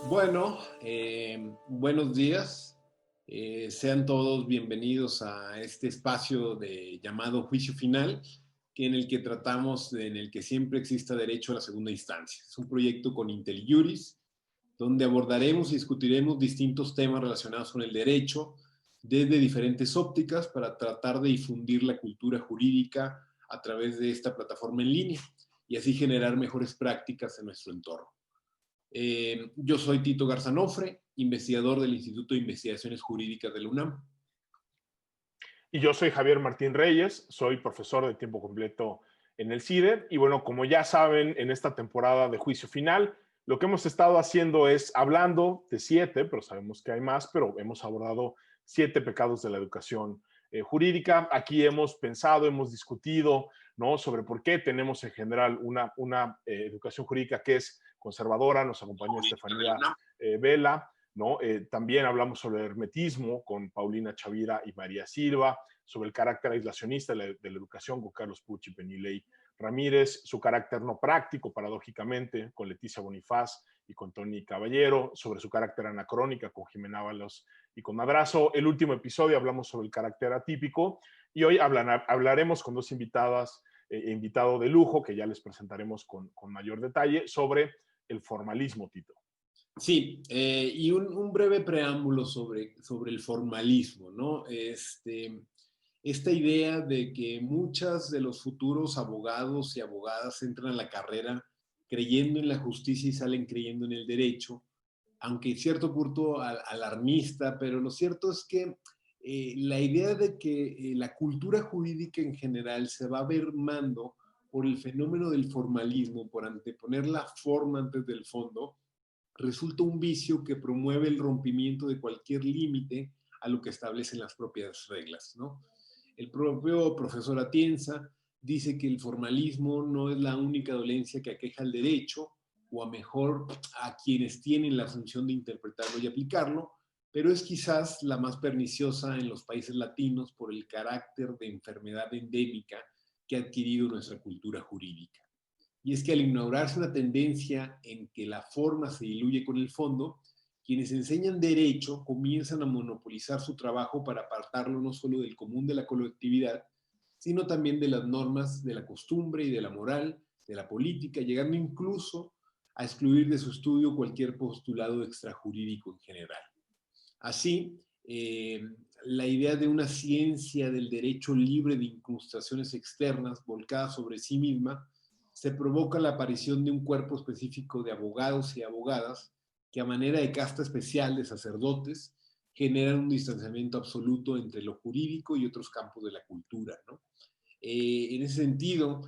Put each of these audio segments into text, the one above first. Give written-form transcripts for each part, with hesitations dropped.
Bueno, buenos días. Sean todos bienvenidos a este espacio llamado Juicio Final, en el que tratamos en el que siempre exista derecho a la segunda instancia. Es un proyecto con IntelliJuris, donde abordaremos y discutiremos distintos temas relacionados con el derecho desde diferentes ópticas para tratar de difundir la cultura jurídica a través de esta plataforma en línea y así generar mejores prácticas en nuestro entorno. Yo soy Tito Garzanofre, investigador del Instituto de Investigaciones Jurídicas de la UNAM. Y yo soy Javier Martín Reyes, soy profesor de tiempo completo en el CIDE. Y bueno, como ya saben, en esta temporada de Juicio Final, lo que hemos estado haciendo es hablando de 7, pero sabemos que hay más, pero hemos abordado 7 pecados de la educación jurídica. Aquí hemos pensado, hemos discutido, ¿no?, sobre por qué tenemos en general una educación jurídica que es conservadora. Nos acompañó Estefanía Vela, ¿no? También hablamos sobre el hermetismo con Paulina Chavira y María Silva, sobre el carácter aislacionista de la educación con Carlos Puch y Penilei Ramírez, su carácter no práctico, paradójicamente, con Leticia Bonifaz y con Tony Caballero, sobre su carácter anacrónica con Jimena Ábalos y con Madrazo. El último episodio hablamos sobre el carácter atípico y hoy hablaremos con dos invitadas invitado de lujo, que ya les presentaremos con mayor detalle, sobre el formalismo, Tito. Sí, y un breve preámbulo sobre el formalismo, ¿no? Esta idea de que muchas de los futuros abogados y abogadas entran a la carrera creyendo en la justicia y salen creyendo en el derecho, aunque en cierto punto alarmista, pero lo cierto es que la idea de que la cultura jurídica en general se va mermando por el fenómeno del formalismo, por anteponer la forma antes del fondo, resulta un vicio que promueve el rompimiento de cualquier límite a lo que establecen las propias reglas, ¿no? El propio profesor Atienza dice que el formalismo no es la única dolencia que aqueja el derecho, o a mejor a quienes tienen la función de interpretarlo y aplicarlo, pero es quizás la más perniciosa en los países latinos por el carácter de enfermedad endémica que ha adquirido nuestra cultura jurídica. Y es que al ignorarse una tendencia en que la forma se diluye con el fondo, quienes enseñan derecho comienzan a monopolizar su trabajo para apartarlo no solo del común de la colectividad, sino también de las normas de la costumbre y de la moral, de la política, llegando incluso a excluir de su estudio cualquier postulado extrajurídico en general. Así, la idea de una ciencia del derecho libre de incrustaciones externas volcada sobre sí misma se provoca la aparición de un cuerpo específico de abogados y abogadas que a manera de casta especial de sacerdotes generan un distanciamiento absoluto entre lo jurídico y otros campos de la cultura, ¿no? En ese sentido,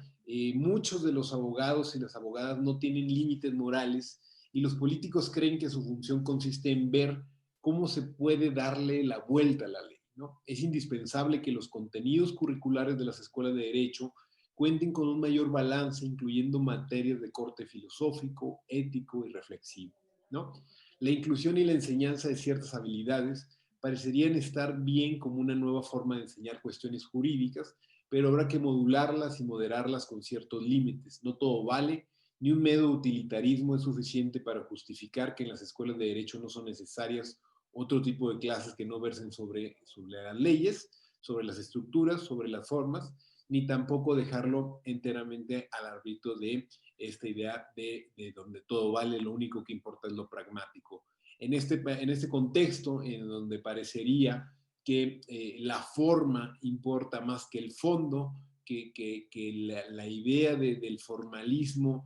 muchos de los abogados y las abogadas no tienen límites morales y los políticos creen que su función consiste en ver cómo se puede darle la vuelta a la ley, ¿no? Es indispensable que los contenidos curriculares de las escuelas de derecho cuenten con un mayor balance, incluyendo materias de corte filosófico, ético y reflexivo, ¿no? La inclusión y la enseñanza de ciertas habilidades parecerían estar bien como una nueva forma de enseñar cuestiones jurídicas, pero habrá que modularlas y moderarlas con ciertos límites. No todo vale, ni un mero utilitarismo es suficiente para justificar que en las escuelas de derecho no son necesarias otro tipo de clases que no versen sobre las leyes, sobre las estructuras, sobre las formas, ni tampoco dejarlo enteramente al arbitrio de esta idea de donde todo vale, lo único que importa es lo pragmático. En este contexto, en donde parecería que la forma importa más que el fondo, que la idea del formalismo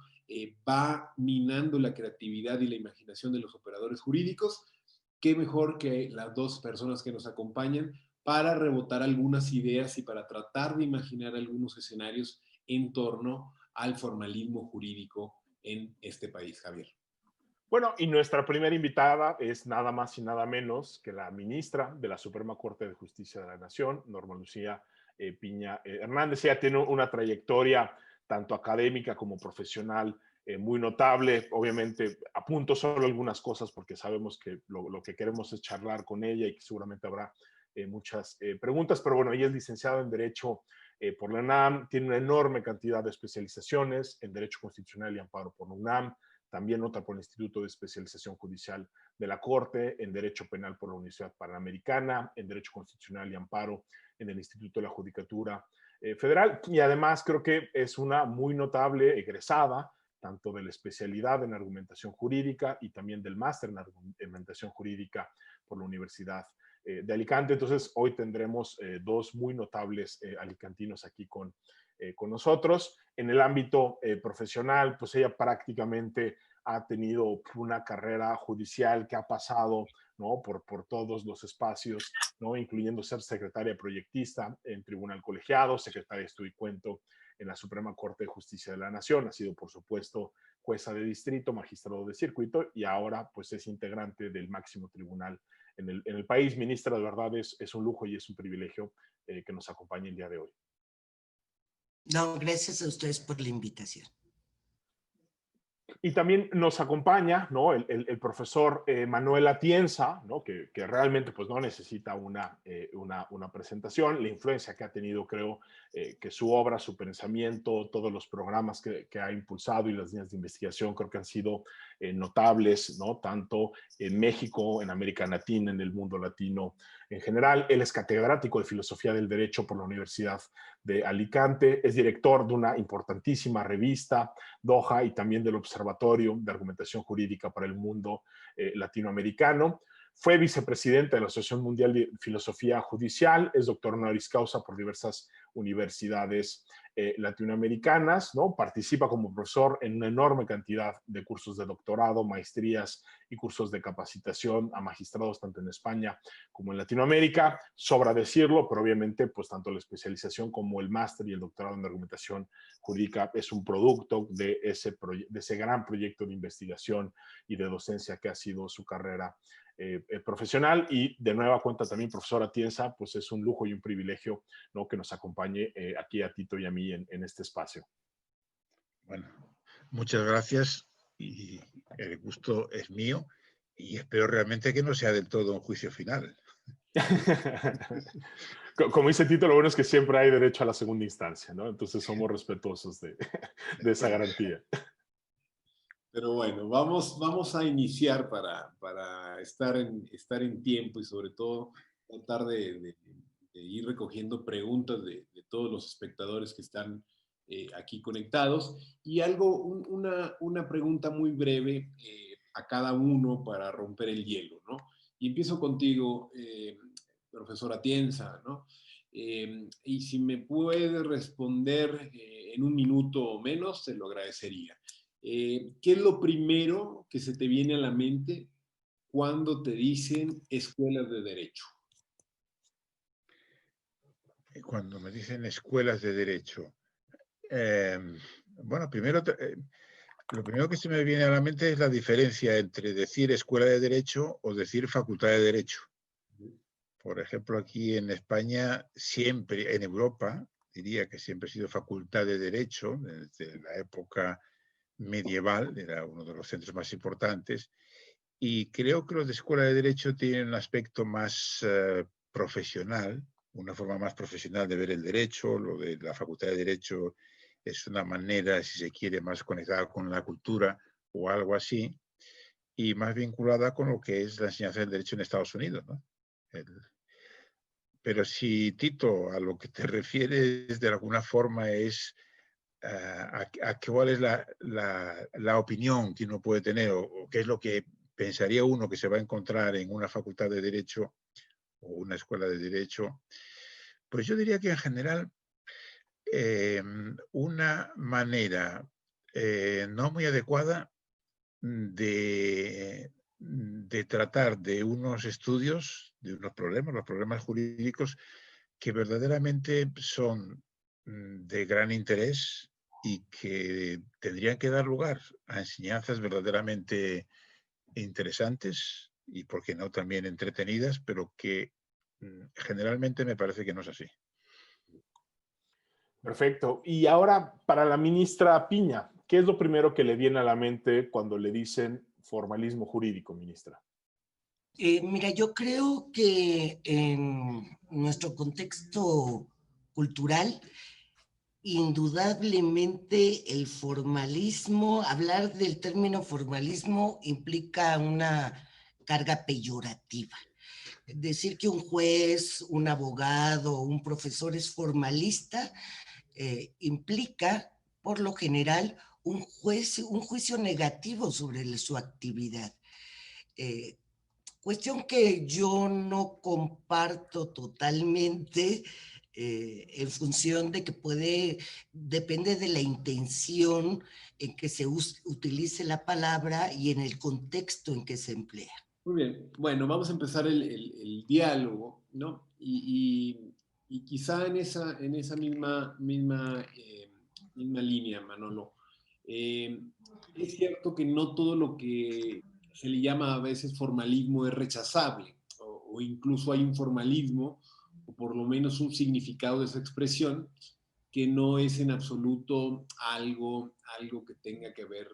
va minando la creatividad y la imaginación de los operadores jurídicos, qué mejor que las dos personas que nos acompañan para rebotar algunas ideas y para tratar de imaginar algunos escenarios en torno al formalismo jurídico en este país, Javier. Bueno, y nuestra primera invitada es nada más y nada menos que la ministra de la Suprema Corte de Justicia de la Nación, Norma Lucía Piña Hernández. Ella tiene una trayectoria tanto académica como profesional muy notable. Obviamente apunto solo algunas cosas porque sabemos que lo que queremos es charlar con ella y que seguramente habrá muchas preguntas, pero bueno, ella es licenciada en Derecho por la UNAM, tiene una enorme cantidad de especializaciones en Derecho Constitucional y Amparo por la UNAM, también otra por el Instituto de Especialización Judicial de la Corte, en Derecho Penal por la Universidad Panamericana, en Derecho Constitucional y Amparo en el Instituto de la Judicatura Federal, y además creo que es una muy notable egresada tanto de la especialidad en argumentación jurídica y también del máster en argumentación jurídica por la Universidad de Alicante. Entonces, hoy tendremos dos muy notables alicantinos aquí con nosotros. En el ámbito profesional, pues ella prácticamente ha tenido una carrera judicial que ha pasado, ¿no?, por todos los espacios, ¿no?, incluyendo ser secretaria proyectista en Tribunal Colegiado, secretaria de Estudio y Cuento en la Suprema Corte de Justicia de la Nación. Ha sido, por supuesto, jueza de distrito, magistrado de circuito y ahora pues es integrante del máximo tribunal en el país. Ministra, de verdad es un lujo y es un privilegio que nos acompañe el día de hoy. No, gracias a ustedes por la invitación. Y también nos acompaña, ¿no?, el profesor Manuel Atienza, ¿no?, que realmente pues, no necesita una presentación. La influencia que ha tenido, creo, que su obra, su pensamiento, todos los programas que ha impulsado y las líneas de investigación creo que han sido notables, ¿no?, tanto en México, en América Latina, en el mundo latino en general. Él es catedrático de Filosofía del Derecho por la Universidad de Alicante, es director de una importantísima revista, Doha, y también del Observatorio de Argumentación Jurídica para el Mundo Latinoamericano. Fue vicepresidente de la Asociación Mundial de Filosofía Judicial, es doctor honoris causa por diversas universidades latinoamericanas, ¿no? Participa como profesor en una enorme cantidad de cursos de doctorado, maestrías y cursos de capacitación a magistrados tanto en España como en Latinoamérica. Sobra decirlo, pero obviamente pues tanto la especialización como el máster y el doctorado en argumentación jurídica es un producto de ese gran proyecto de investigación y de docencia que ha sido su carrera profesional. Y de nueva cuenta también, profesora Atienza, pues es un lujo y un privilegio, ¿no?, que nos acompañe aquí a Tito y a mí en este espacio. Bueno, muchas gracias y el gusto es mío y espero realmente que no sea del todo un juicio final. Como dice Tito, lo bueno es que siempre hay derecho a la segunda instancia, ¿no? Entonces somos respetuosos de esa garantía. Pero bueno, vamos a iniciar para estar en tiempo y sobre todo tratar de ir recogiendo preguntas de todos los espectadores que están aquí conectados. Y una pregunta muy breve a cada uno para romper el hielo, ¿no? Y empiezo contigo, profesora Atienza, ¿no? Y si me puede responder en un minuto o menos, te lo agradecería. ¿Qué es lo primero que se te viene a la mente cuando te dicen escuelas de derecho? Cuando me dicen escuelas de derecho, bueno, lo primero que se me viene a la mente es la diferencia entre decir escuela de derecho o decir facultad de derecho. Por ejemplo, aquí en España, siempre, en Europa, diría que siempre ha sido facultad de derecho, desde la época medieval, era uno de los centros más importantes, y creo que los de escuela de derecho tienen un aspecto más profesional, una forma más profesional de ver el derecho. Lo de la facultad de derecho es una manera, si se quiere, más conectada con la cultura o algo así, y más vinculada con lo que es la enseñanza del derecho en Estados Unidos, ¿no? Pero si, Tito, a lo que te refieres de alguna forma es a cuál es la opinión que uno puede tener o qué es lo que pensaría uno que se va a encontrar en una facultad de Derecho o una escuela de Derecho, pues yo diría que en general una manera no muy adecuada de tratar de unos estudios, de unos problemas, los problemas jurídicos que verdaderamente son de gran interés y que tendrían que dar lugar a enseñanzas verdaderamente interesantes y, por qué no, también entretenidas, pero que generalmente me parece que no es así. Perfecto. Y ahora, para la ministra Piña, ¿qué es lo primero que le viene a la mente cuando le dicen formalismo jurídico, ministra? Mira, yo creo que en nuestro contexto cultural indudablemente el formalismo, hablar del término formalismo implica una carga peyorativa. Decir que un juez, un abogado, un profesor es formalista implica, por lo general, un juicio negativo sobre su actividad. Cuestión que yo no comparto totalmente en función de que depende de la intención en que se utilice la palabra y en el contexto en que se emplea. Muy bien, bueno, vamos a empezar el diálogo, ¿no? Y quizá en esa misma línea, Manolo, es cierto que no todo lo que se le llama a veces formalismo es rechazable, o incluso hay un formalismo, o por lo menos un significado de esa expresión, que no es en absoluto algo que tenga que ver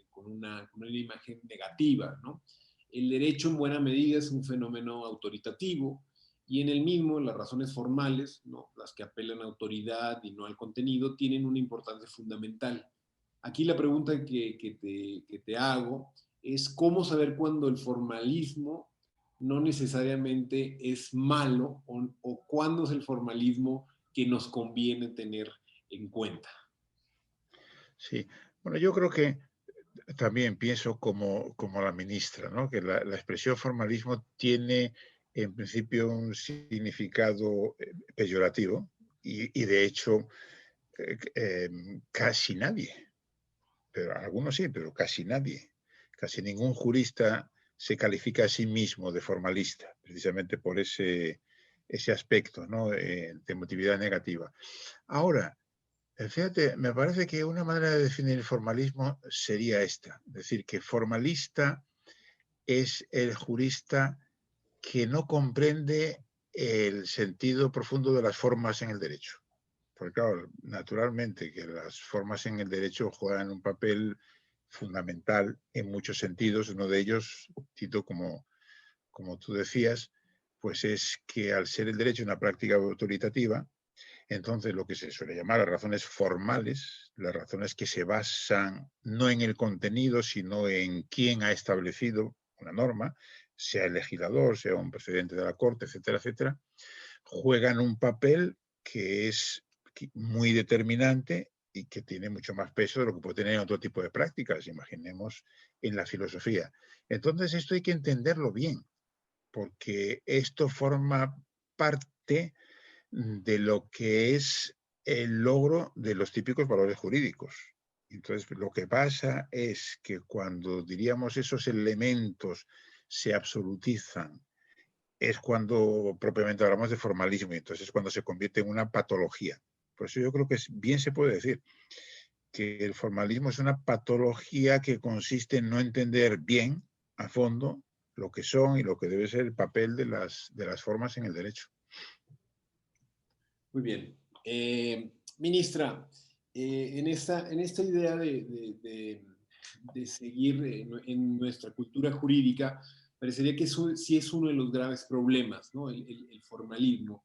con una imagen negativa, ¿no? El derecho en buena medida es un fenómeno autoritativo y en el mismo las razones formales, ¿no? Las que apelan a autoridad y no al contenido, tienen una importancia fundamental. Aquí la pregunta que te hago es cómo saber cuándo el formalismo no necesariamente es malo o cuándo es el formalismo que nos conviene tener en cuenta. Sí, bueno, yo creo que también pienso como la ministra, ¿no? Que la expresión formalismo tiene en principio un significado peyorativo y de hecho casi nadie, pero algunos sí, pero casi nadie, casi ningún jurista se califica a sí mismo de formalista, precisamente por ese aspecto, ¿no? De emotividad negativa. Ahora, fíjate, me parece que una manera de definir el formalismo sería esta, es decir, que formalista es el jurista que no comprende el sentido profundo de las formas en el derecho. Porque claro, naturalmente que las formas en el derecho juegan un papel fundamental en muchos sentidos. Uno de ellos, Tito, como tú decías, pues es que al ser el derecho una práctica autoritativa, entonces lo que se suele llamar las razones formales, las razones que se basan no en el contenido, sino en quién ha establecido una norma, sea el legislador, sea un presidente de la Corte, etcétera, etcétera, juegan un papel que es muy determinante y que tiene mucho más peso de lo que puede tener en otro tipo de prácticas, imaginemos en la filosofía. Entonces esto hay que entenderlo bien, porque esto forma parte de lo que es el logro de los típicos valores jurídicos. Entonces, lo que pasa es que cuando, diríamos, esos elementos se absolutizan, es cuando propiamente hablamos de formalismo, y entonces es cuando se convierte en una patología. Por eso yo creo que bien se puede decir que el formalismo es una patología que consiste en no entender bien, a fondo, lo que son y lo que debe ser el papel de las formas en el derecho. Muy bien. Ministra, en esta idea de seguir en nuestra cultura jurídica, parecería que eso sí es uno de los graves problemas, ¿no? El formalismo.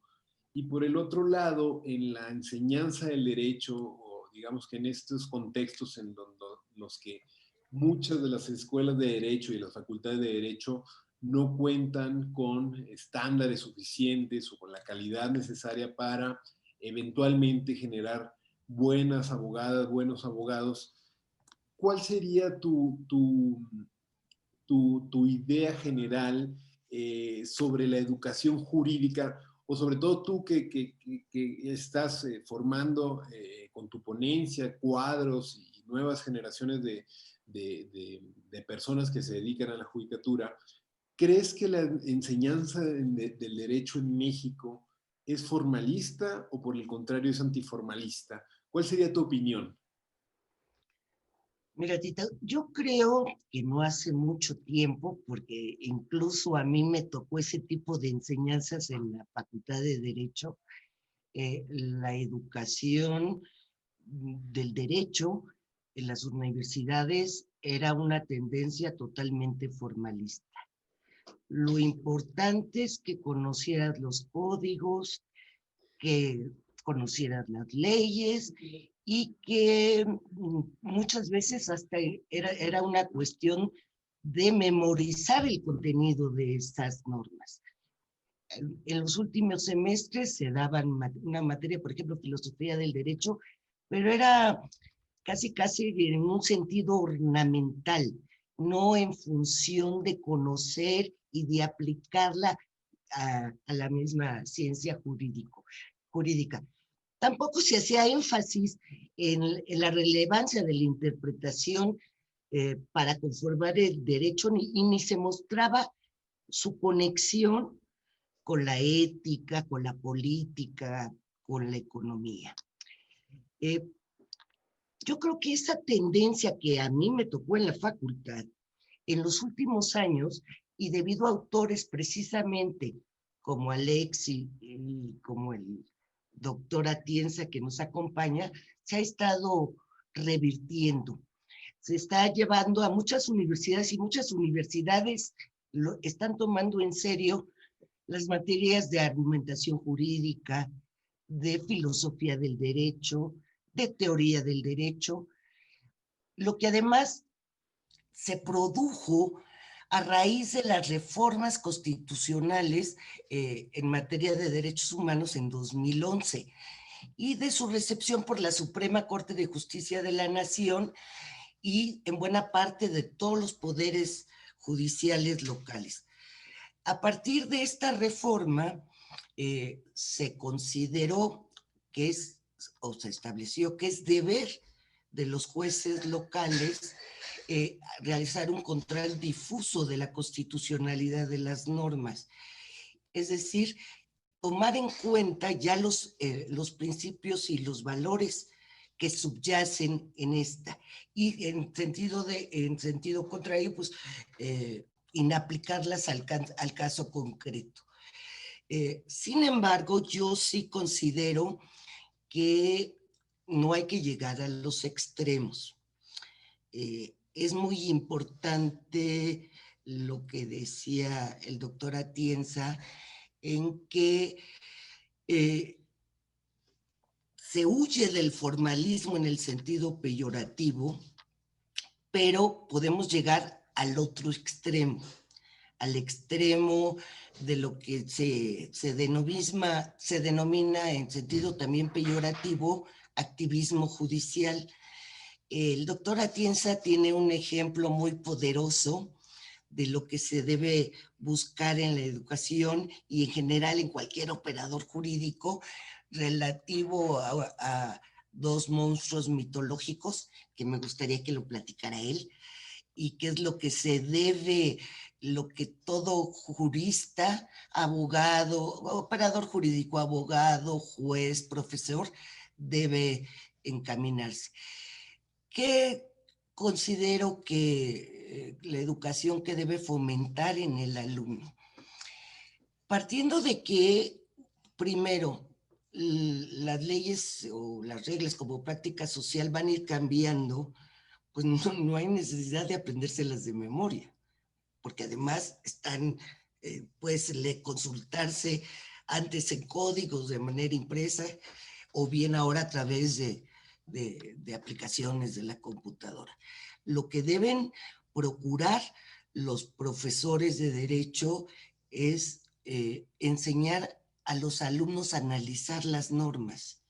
Y por el otro lado, en la enseñanza del derecho, o digamos que en estos contextos en donde los que muchas de las escuelas de derecho y las facultades de derecho no cuentan con estándares suficientes o con la calidad necesaria para eventualmente generar buenas abogadas, buenos abogados. ¿Cuál sería tu idea general sobre la educación jurídica, o sobre todo tú que estás formando con tu ponencia cuadros y nuevas generaciones de personas que se dedican a la judicatura? ¿Crees que la enseñanza del derecho en México es formalista o por el contrario es antiformalista? ¿Cuál sería tu opinión? Mira, Tita, yo creo que no hace mucho tiempo, porque incluso a mí me tocó ese tipo de enseñanzas en la Facultad de Derecho, la educación del derecho en las universidades era una tendencia totalmente formalista. Lo importante es que conocieras los códigos, que conocieras las leyes y que muchas veces hasta era una cuestión de memorizar el contenido de estas normas. En los últimos semestres se daban una materia, por ejemplo, filosofía del derecho, pero era casi en un sentido ornamental, no en función de conocer y de aplicarla a la misma ciencia jurídica. Tampoco se hacía énfasis en la relevancia de la interpretación para conformar el derecho ni se mostraba su conexión con la ética, con la política, con la economía. Yo creo que esa tendencia que a mí me tocó en la facultad, en los últimos años, y debido a autores precisamente como Alexi y como el doctor Atienza que nos acompaña, se ha estado revirtiendo. Se está llevando a muchas universidades y muchas universidades están tomando en serio las materias de argumentación jurídica, de filosofía del derecho, de teoría del derecho, lo que además se produjo a raíz de las reformas constitucionales en materia de derechos humanos en 2011 y de su recepción por la Suprema Corte de Justicia de la Nación y en buena parte de todos los poderes judiciales locales. A partir de esta reforma, se consideró que o se estableció que es deber de los jueces locales realizar un control difuso de la constitucionalidad de las normas. Es decir, tomar en cuenta ya los principios y los valores que subyacen en esta. Y en sentido contrario, pues inaplicarlas al caso concreto. Sin embargo, yo sí considero que no hay que llegar a los extremos. Es muy importante lo que decía el doctor Atienza, en que se huye del formalismo en el sentido peyorativo, pero podemos llegar al otro extremo, al extremo de lo que se denomina en sentido también peyorativo activismo judicial. El doctor Atienza tiene un ejemplo muy poderoso de lo que se debe buscar en la educación y en general en cualquier operador jurídico relativo a dos monstruos mitológicos que me gustaría que lo platicara él, y qué es lo que se debe, lo que todo jurista, abogado, operador jurídico, abogado, juez, profesor, debe encaminarse. ¿Qué considero que la educación que debe fomentar en el alumno? Partiendo de que, primero, las leyes o las reglas como práctica social van a ir cambiando, pues no hay necesidad de aprendérselas de memoria, porque además están, puedes consultarse antes en códigos de manera impresa o bien ahora a través de aplicaciones de la computadora. Lo que deben procurar los profesores de derecho es enseñar a los alumnos a analizar las normas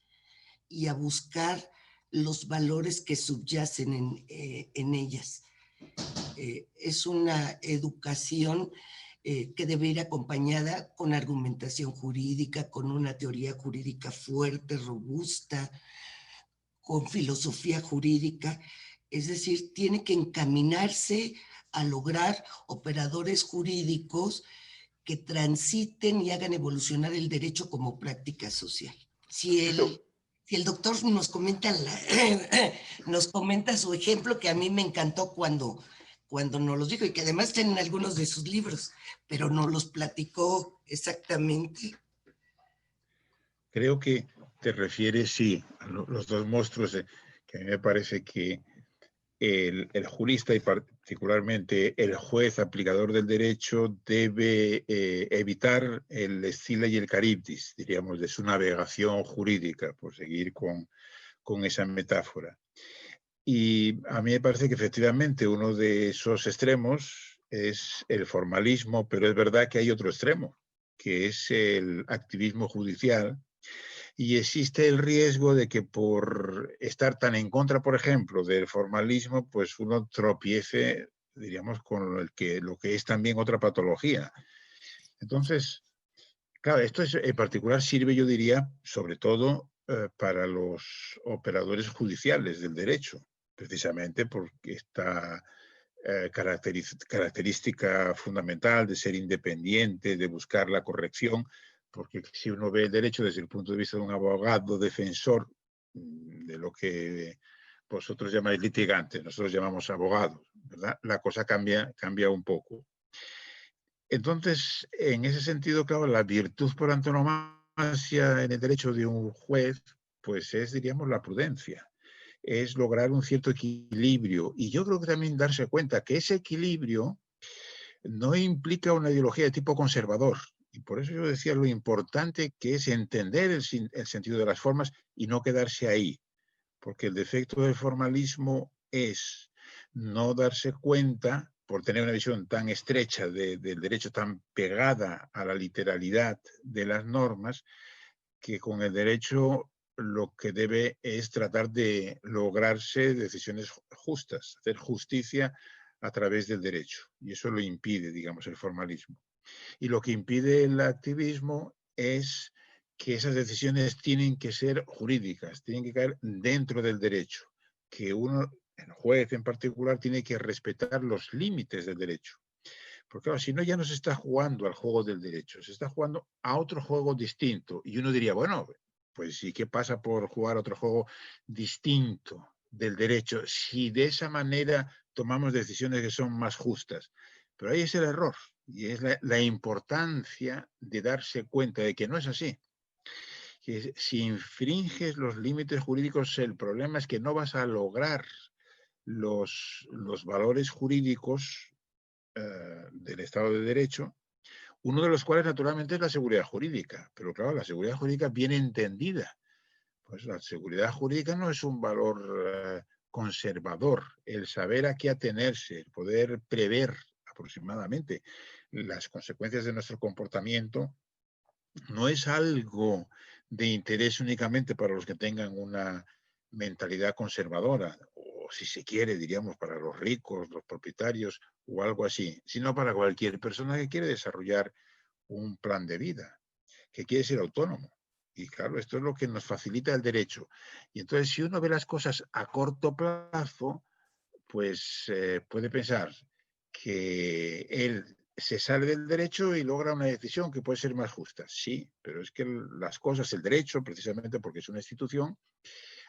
y a buscar los valores que subyacen en ellas. Es una educación que debe ir acompañada con argumentación jurídica, con una teoría jurídica fuerte, robusta, con filosofía jurídica. Es decir, tiene que encaminarse a lograr operadores jurídicos que transiten y hagan evolucionar el derecho como práctica social. Si el doctor nos comenta, nos comenta su ejemplo, que a mí me encantó cuando nos los dijo, y que además tienen algunos de sus libros, pero nos los platicó exactamente. Creo que te refieres, sí, a los dos monstruos, que a mí me parece que el jurista y particularmente el juez aplicador del derecho debe evitar el estilo y el caribdis, diríamos, de su navegación jurídica, por seguir con esa metáfora. Y a mí me parece que efectivamente uno de esos extremos es el formalismo, pero es verdad que hay otro extremo, que es el activismo judicial. Y existe el riesgo de que por estar tan en contra, por ejemplo, del formalismo, pues uno tropiece, diríamos, con lo que es también otra patología. Entonces, claro, esto en particular sirve, yo diría, sobre todo para los operadores judiciales del derecho, precisamente porque esta característica fundamental de ser independiente, de buscar la corrección, porque si uno ve el derecho desde el punto de vista de un abogado defensor, de lo que vosotros llamáis litigantes, nosotros llamamos abogados, ¿verdad? La cosa cambia un poco. Entonces, en ese sentido, claro, la virtud por antonomasia en el derecho de un juez, pues es, diríamos, la prudencia. Es lograr un cierto equilibrio. Y yo creo que también darse cuenta que ese equilibrio no implica una ideología de tipo conservador. Y por eso yo decía lo importante que es entender el sentido de las formas y no quedarse ahí. Porque el defecto del formalismo es no darse cuenta, por tener una visión tan estrecha del derecho, tan pegada a la literalidad de las normas, que con el derecho lo que debe es tratar de lograrse decisiones justas, hacer justicia a través del derecho. Y eso lo impide, digamos, el formalismo. Y lo que impide el activismo es que esas decisiones tienen que ser jurídicas, tienen que caer dentro del derecho, que uno, el juez en particular, tiene que respetar los límites del derecho. Porque claro, si no ya no se está jugando al juego del derecho, se está jugando a otro juego distinto. Y uno diría, bueno, pues sí, ¿qué pasa por jugar otro juego distinto del derecho si de esa manera tomamos decisiones que son más justas? Pero ahí es el error y es la importancia de darse cuenta de que no es así. Que si infringes los límites jurídicos, el problema es que no vas a lograr los valores jurídicos del Estado de Derecho, uno de los cuales naturalmente es la seguridad jurídica. Pero claro, la seguridad jurídica bien entendida. Pues la seguridad jurídica no es un valor conservador. El saber a qué atenerse, el poder prever aproximadamente las consecuencias de nuestro comportamiento, no es algo de interés únicamente para los que tengan una mentalidad conservadora, o si se quiere, diríamos, para los ricos, los propietarios o algo así, sino para cualquier persona que quiere desarrollar un plan de vida, que quiere ser autónomo. Y claro, esto es lo que nos facilita el derecho. Y entonces, si uno ve las cosas a corto plazo, pues puede pensar que él se sale del derecho y logra una decisión que puede ser más justa. Sí, pero es que las cosas, el derecho, precisamente porque es una institución,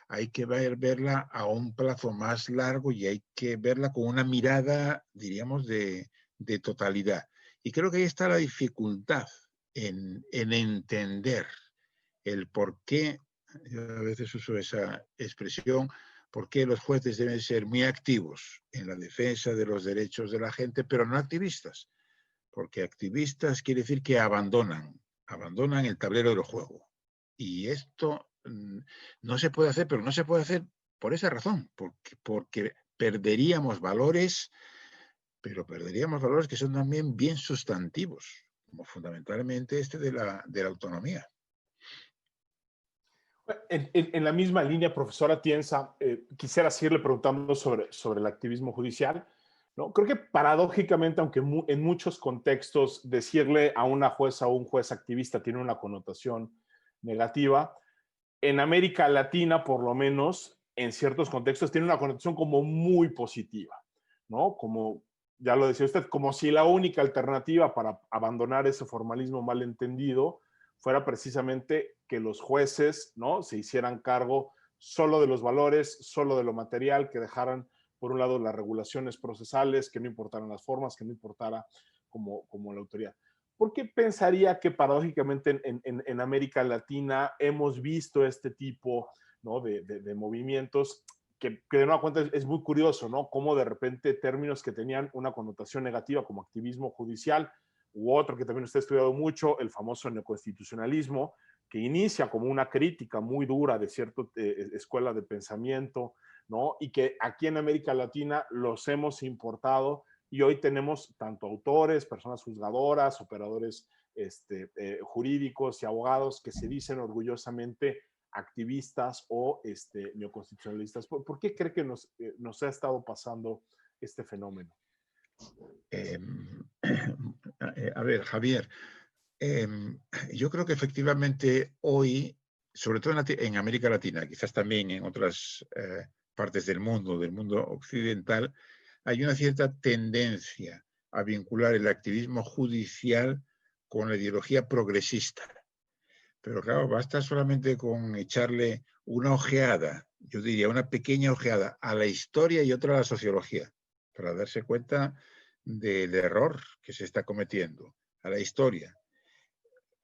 hay que verla a un plazo más largo y hay que verla con una mirada, diríamos, de totalidad. Y creo que ahí está la dificultad en entender el por qué, yo a veces uso esa expresión, por qué los jueces deben ser muy activos en la defensa de los derechos de la gente, pero no activistas. Porque activistas quiere decir que abandonan el tablero del juego. Y esto no se puede hacer, pero no se puede hacer por esa razón, porque perderíamos valores, pero perderíamos valores que son también bien sustantivos, como fundamentalmente este de la autonomía. En la misma línea, profesora Tienza, quisiera seguirle preguntando sobre el activismo judicial, ¿no? Creo que paradójicamente, aunque en muchos contextos decirle a una jueza o un juez activista tiene una connotación negativa, en América Latina, por lo menos, en ciertos contextos, tiene una connotación como muy positiva, ¿no? Como, ya lo decía usted, como si la única alternativa para abandonar ese formalismo malentendido fuera precisamente que los jueces, ¿no?, se hicieran cargo solo de los valores, solo de lo material, que dejaran, por un lado, las regulaciones procesales, que no importaran las formas, que no importara como la autoridad. ¿Por qué pensaría que paradójicamente en América Latina hemos visto este tipo, ¿no?, de movimientos que de nueva cuenta es muy curioso, ¿no? Cómo de repente términos que tenían una connotación negativa como activismo judicial u otro que también usted ha estudiado mucho, el famoso neoconstitucionalismo, que inicia como una crítica muy dura de cierta escuela de pensamiento, ¿no? Y que aquí en América Latina los hemos importado y hoy tenemos tanto autores, personas juzgadoras, operadores jurídicos y abogados que se dicen orgullosamente activistas o neoconstitucionalistas. ¿Por qué cree que nos ha estado pasando este fenómeno? A ver, Javier, yo creo que efectivamente hoy, sobre todo en América Latina, quizás también en otras partes del mundo occidental, hay una cierta tendencia a vincular el activismo judicial con la ideología progresista. Pero claro, basta solamente con echarle una ojeada, yo diría una pequeña ojeada a la historia y otra a la sociología, para darse cuenta del error que se está cometiendo. A la historia.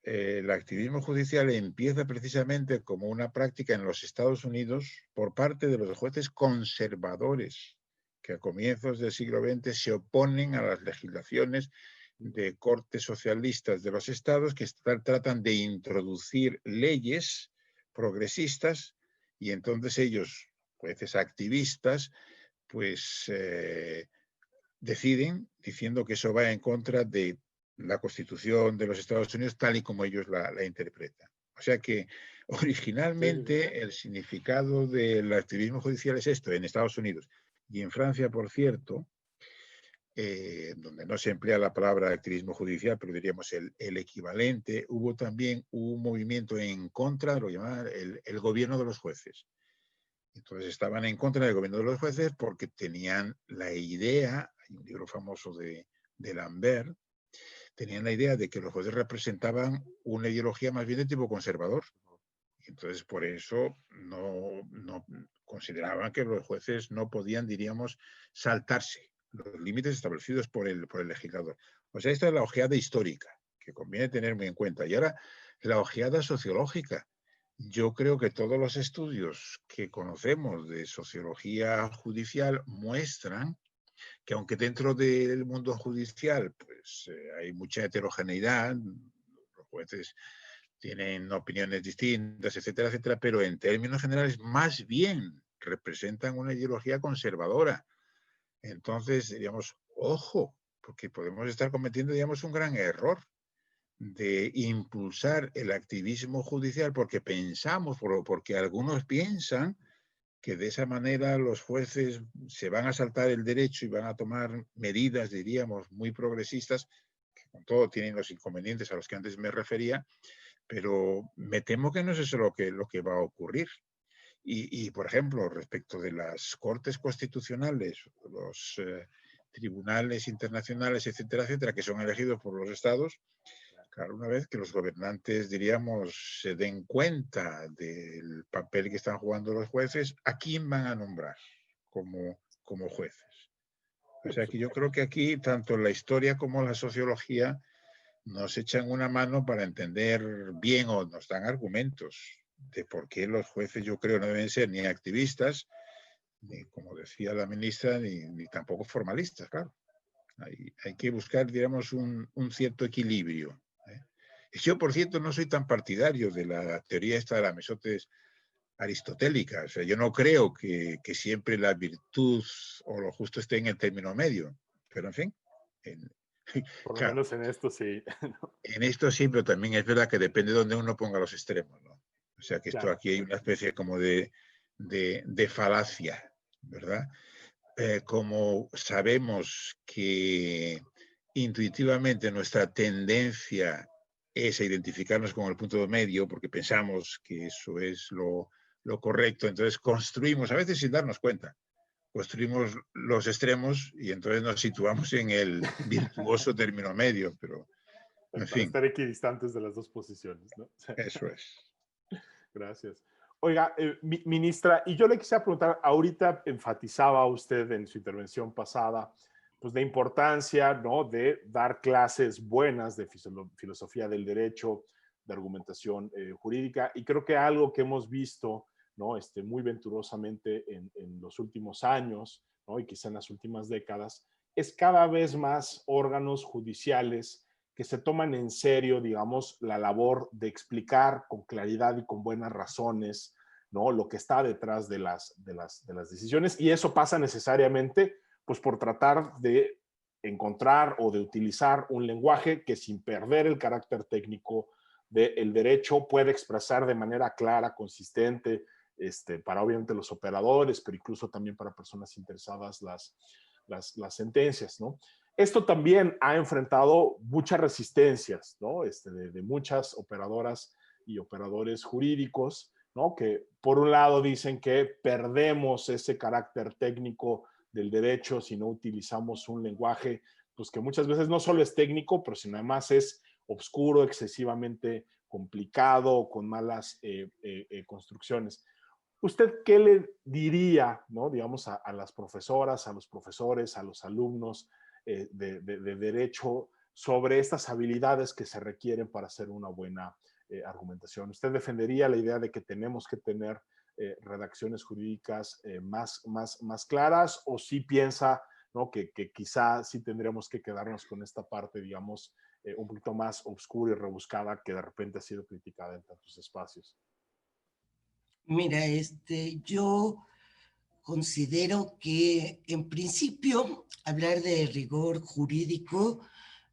El activismo judicial empieza precisamente como una práctica en los Estados Unidos por parte de los jueces conservadores, que a comienzos del siglo XX se oponen a las legislaciones de cortes socialistas de los estados que tratan de introducir leyes progresistas y entonces ellos, jueces activistas, pues deciden diciendo que eso va en contra de la Constitución de los Estados Unidos tal y como ellos la interpretan. O sea que originalmente el significado del activismo judicial es esto, en Estados Unidos. Y en Francia, por cierto, donde no se emplea la palabra activismo judicial, pero diríamos el equivalente, hubo también un movimiento en contra de lo que llamaban el gobierno de los jueces. Entonces estaban en contra del gobierno de los jueces porque tenían la idea, hay un libro famoso de Lambert, tenían la idea de que los jueces representaban una ideología más bien de tipo conservador. Entonces, por eso no consideraban que los jueces no podían, diríamos, saltarse los límites establecidos por el legislador. O sea, esta es la ojeada histórica, que conviene tener muy en cuenta. Y ahora, la ojeada sociológica. Yo creo que todos los estudios que conocemos de sociología judicial muestran que aunque dentro del mundo judicial pues, hay mucha heterogeneidad, los jueces tienen opiniones distintas, etcétera, etcétera, pero en términos generales más bien representan una ideología conservadora. Entonces, diríamos, ojo, porque podemos estar cometiendo, digamos, un gran error de impulsar el activismo judicial porque pensamos, porque algunos piensan que de esa manera los jueces se van a saltar el derecho y van a tomar medidas, diríamos, muy progresistas, que con todo tienen los inconvenientes a los que antes me refería, pero me temo que no es eso lo que va a ocurrir. Y por ejemplo, respecto de las cortes constitucionales, los tribunales internacionales, etcétera, etcétera, que son elegidos por los estados, claro, una vez que los gobernantes, diríamos, se den cuenta del papel que están jugando los jueces, ¿a quién van a nombrar como jueces? O sea que yo creo que aquí, tanto la historia como la sociología nos echan una mano para entender bien o nos dan argumentos de por qué los jueces, yo creo, no deben ser ni activistas, ni, como decía la ministra, ni tampoco formalistas, claro. Hay que buscar, digamos, un cierto equilibrio. Yo, por cierto, no soy tan partidario de la teoría esta de la mesotes aristotélica. O sea, yo no creo que siempre la virtud o lo justo esté en el término medio. Pero, en fin. Por lo claro, menos en esto sí. en esto sí, pero también es verdad que depende de donde uno ponga los extremos, ¿no? O sea, que esto aquí hay una especie como de falacia, ¿verdad? Como sabemos que intuitivamente nuestra tendencia es a identificarnos con el punto medio, porque pensamos que eso es lo correcto, entonces construimos, a veces sin darnos cuenta, construimos los extremos y entonces nos situamos en el virtuoso término medio, pero en Para fin. estar equidistantes de las dos posiciones, ¿no? Eso es. Gracias. Oiga, ministra, y yo le quisiera preguntar, ahorita enfatizaba usted en su intervención pasada, pues la importancia, ¿no?, de dar clases buenas de filosofía del derecho, de argumentación jurídica, y creo que algo que hemos visto, ¿no? Muy venturosamente en los últimos años, ¿no? Y quizá en las últimas décadas, es cada vez más órganos judiciales que se toman en serio, digamos, la labor de explicar con claridad y con buenas razones, ¿no? Lo que está detrás de las decisiones, y eso pasa necesariamente pues por tratar de encontrar o de utilizar un lenguaje que sin perder el carácter técnico del derecho puede expresar de manera clara, consistente, para obviamente los operadores, pero incluso también para personas interesadas las sentencias, ¿no? Esto también ha enfrentado muchas resistencias, ¿no? De muchas operadoras y operadores jurídicos, ¿no? Que por un lado dicen que perdemos ese carácter técnico del derecho si no utilizamos un lenguaje, pues que muchas veces no solo es técnico, pero sino además es oscuro, excesivamente complicado, con malas construcciones. ¿Usted qué le diría, ¿no? Digamos, a las profesoras, a los profesores, a los alumnos de derecho sobre estas habilidades que se requieren para hacer una buena argumentación? ¿Usted defendería la idea de que tenemos que tener redacciones jurídicas más claras, o sí piensa, ¿no? que quizá sí tendremos que quedarnos con esta parte, digamos, un poquito más oscura y rebuscada que de repente ha sido criticada en tantos espacios? Mira, yo considero que en principio hablar de rigor jurídico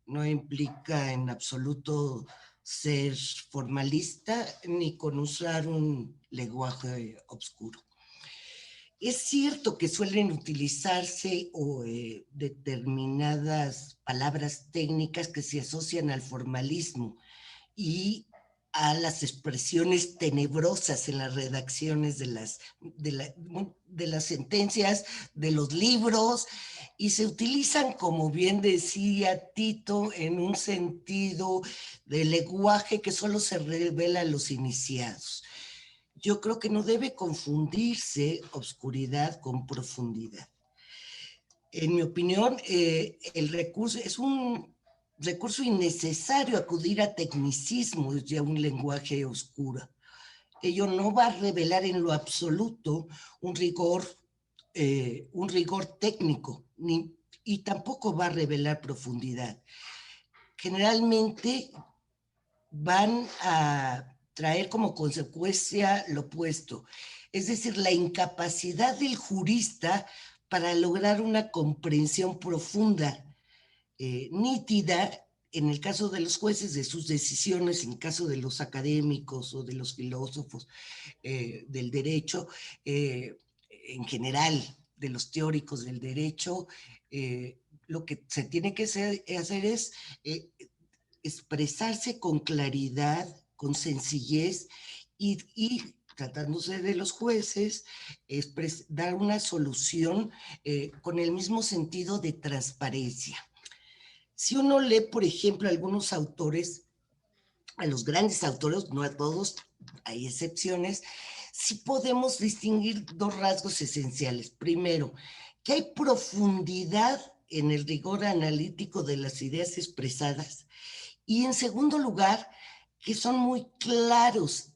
no implica en absoluto ser formalista ni con usar un lenguaje oscuro. Es cierto que suelen utilizarse determinadas palabras técnicas que se asocian al formalismo y a las expresiones tenebrosas en las redacciones de las sentencias, de los libros, y se utilizan, como bien decía Tito, en un sentido de lenguaje que solo se revela a los iniciados. Yo creo que no debe confundirse obscuridad con profundidad. En mi opinión, el recurso es un recurso innecesario acudir a tecnicismos y a un lenguaje oscuro. Ello no va a revelar en lo absoluto un rigor técnico, y tampoco va a revelar profundidad. Generalmente van a traer como consecuencia lo opuesto, es decir, la incapacidad del jurista para lograr una comprensión profunda, nítida, en el caso de los jueces, de sus decisiones, en caso de los académicos o de los filósofos del derecho, en general, de los teóricos del derecho, lo que se tiene que hacer es expresarse con claridad, con sencillez y tratándose de los jueces, dar una solución con el mismo sentido de transparencia. Si uno lee, por ejemplo, a algunos autores, a los grandes autores, no a todos, hay excepciones, sí podemos distinguir dos rasgos esenciales. Primero, que hay profundidad en el rigor analítico de las ideas expresadas, y en segundo lugar, que son muy claros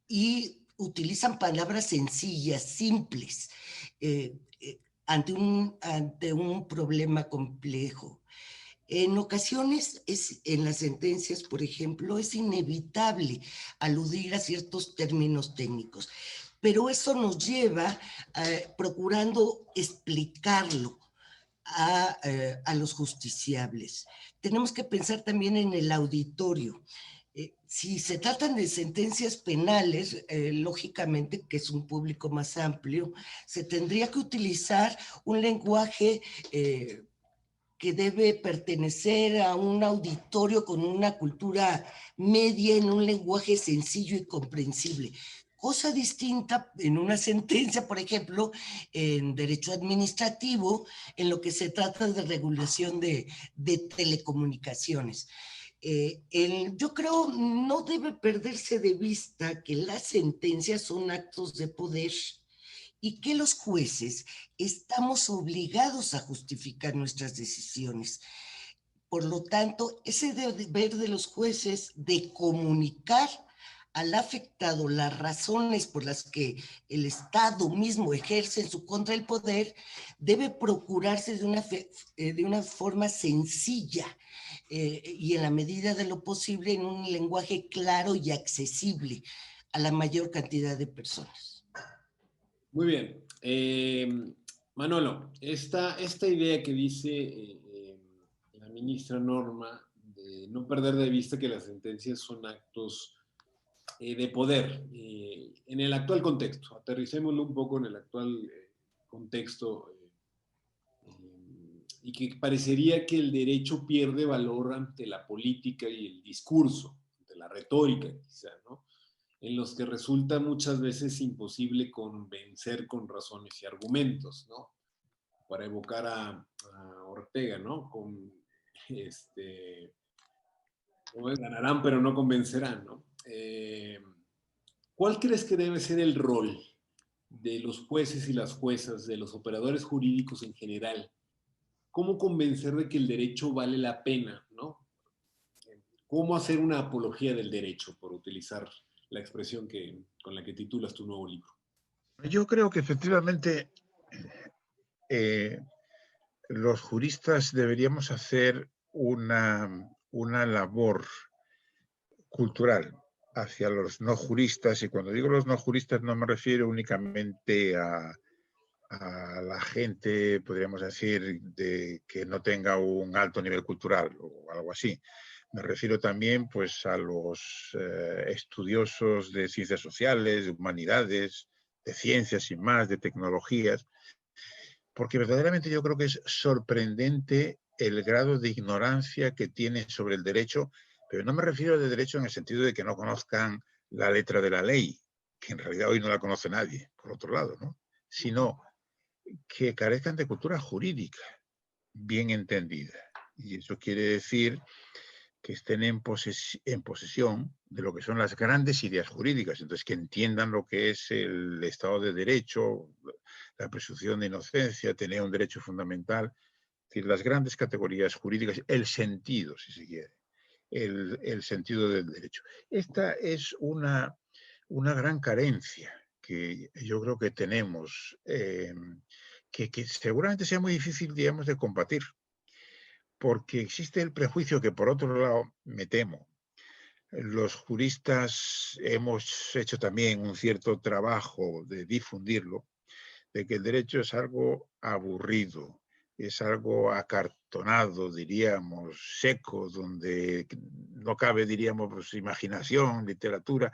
y utilizan palabras sencillas, simples, ante un problema complejo. En ocasiones, en las sentencias, por ejemplo, es inevitable aludir a ciertos términos técnicos, pero eso nos lleva procurando explicarlo a los justiciables. Tenemos que pensar también en el auditorio. Si se tratan de sentencias penales, lógicamente, que es un público más amplio, se tendría que utilizar un lenguaje que debe pertenecer a un auditorio con una cultura media, en un lenguaje sencillo y comprensible. Cosa distinta en una sentencia, por ejemplo, en derecho administrativo, en lo que se trata de regulación de telecomunicaciones. Yo creo no debe perderse de vista que las sentencias son actos de poder y que los jueces estamos obligados a justificar nuestras decisiones. Por lo tanto, ese deber de los jueces de comunicar al afectado las razones por las que el Estado mismo ejerce en su contra el poder, debe procurarse de una forma sencilla y en la medida de lo posible en un lenguaje claro y accesible a la mayor cantidad de personas. Muy bien. Manolo, esta idea que dice la ministra Norma de no perder de vista que las sentencias son actos de poder en el actual contexto. Aterricémoslo un poco en el actual contexto y que parecería que el derecho pierde valor ante la política y el discurso, ante la retórica quizá, ¿no? En los que resulta muchas veces imposible convencer con razones y argumentos, ¿no? Para evocar a Ortega, ¿no? Ganarán pero no convencerán, ¿no? ¿Cuál crees que debe ser el rol de los jueces y las juezas, de los operadores jurídicos en general? ¿Cómo convencer de que el derecho vale la pena, ¿no? ¿Cómo hacer una apología del derecho, por utilizar la expresión con la que titulas tu nuevo libro? Yo creo que efectivamente los juristas deberíamos hacer una labor cultural hacia los no juristas, y cuando digo los no juristas no me refiero únicamente a la gente, podríamos decir, que no tenga un alto nivel cultural o algo así. Me refiero también pues, a los estudiosos de ciencias sociales, de humanidades, de ciencias sin más, de tecnologías, porque verdaderamente yo creo que es sorprendente el grado de ignorancia que tiene sobre el derecho, pero no me refiero de derecho en el sentido de que no conozcan la letra de la ley, que en realidad hoy no la conoce nadie, por otro lado, ¿no? Sino que carezcan de cultura jurídica bien entendida. Y eso quiere decir que estén en posesión de lo que son las grandes ideas jurídicas, entonces que entiendan lo que es el Estado de Derecho, la presunción de inocencia, tener un derecho fundamental, es decir, las grandes categorías jurídicas, el sentido, si se quiere, el sentido del derecho. Esta es una gran carencia que yo creo que tenemos, que seguramente sea muy difícil, digamos, de combatir, porque existe el prejuicio que, por otro lado, me temo, los juristas hemos hecho también un cierto trabajo de difundirlo, de que el derecho es algo aburrido, es algo acartonado, diríamos, seco, donde no cabe, diríamos, pues, imaginación, literatura,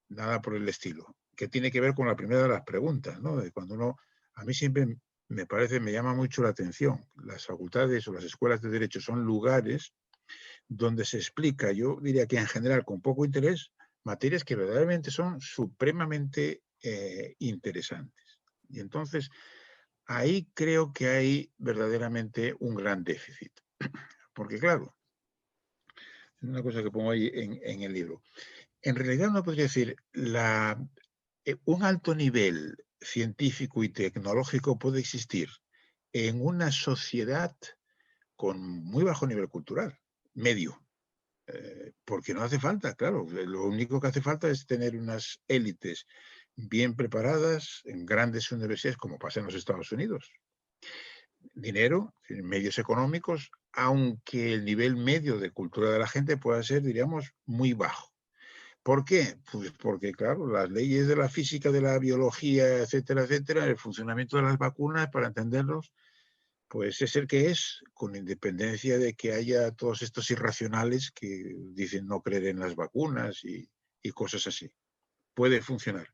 nada por el estilo, que tiene que ver con la primera de las preguntas, ¿no? De cuando uno, a mí siempre me parece, me llama mucho la atención, las facultades o las escuelas de derecho son lugares donde se explica, yo diría que en general con poco interés, materias que verdaderamente son supremamente interesantes. Y entonces, ahí creo que hay verdaderamente un gran déficit. Porque claro, es una cosa que pongo ahí en el libro. En realidad uno podría decir, un alto nivel científico y tecnológico puede existir en una sociedad con muy bajo nivel cultural, medio. Porque no hace falta, claro, lo único que hace falta es tener unas élites bien preparadas en grandes universidades, como pasa en los Estados Unidos. Dinero, medios económicos, aunque el nivel medio de cultura de la gente pueda ser, diríamos, muy bajo. ¿Por qué? Pues porque, claro, las leyes de la física, de la biología, etcétera, etcétera, el funcionamiento de las vacunas, para entenderlos, pues es el que es, con independencia de que haya todos estos irracionales que dicen no creer en las vacunas y cosas así. Puede funcionar.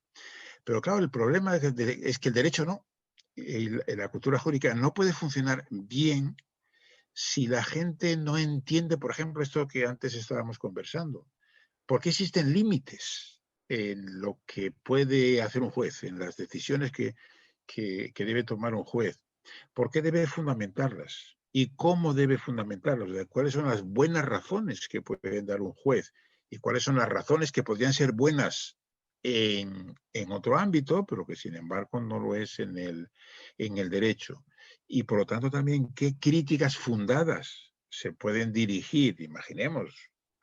Pero claro, el problema es que el derecho no, y la cultura jurídica no puede funcionar bien si la gente no entiende, por ejemplo, esto que antes estábamos conversando. ¿Por qué existen límites en lo que puede hacer un juez, en las decisiones que debe tomar un juez? ¿Por qué debe fundamentarlas? ¿Y cómo debe fundamentarlas? ¿Cuáles son las buenas razones que puede dar un juez? ¿Y cuáles son las razones que podrían ser buenas en otro ámbito, pero que sin embargo no lo es en el derecho? Y por lo tanto también, ¿qué críticas fundadas se pueden dirigir? Imaginemos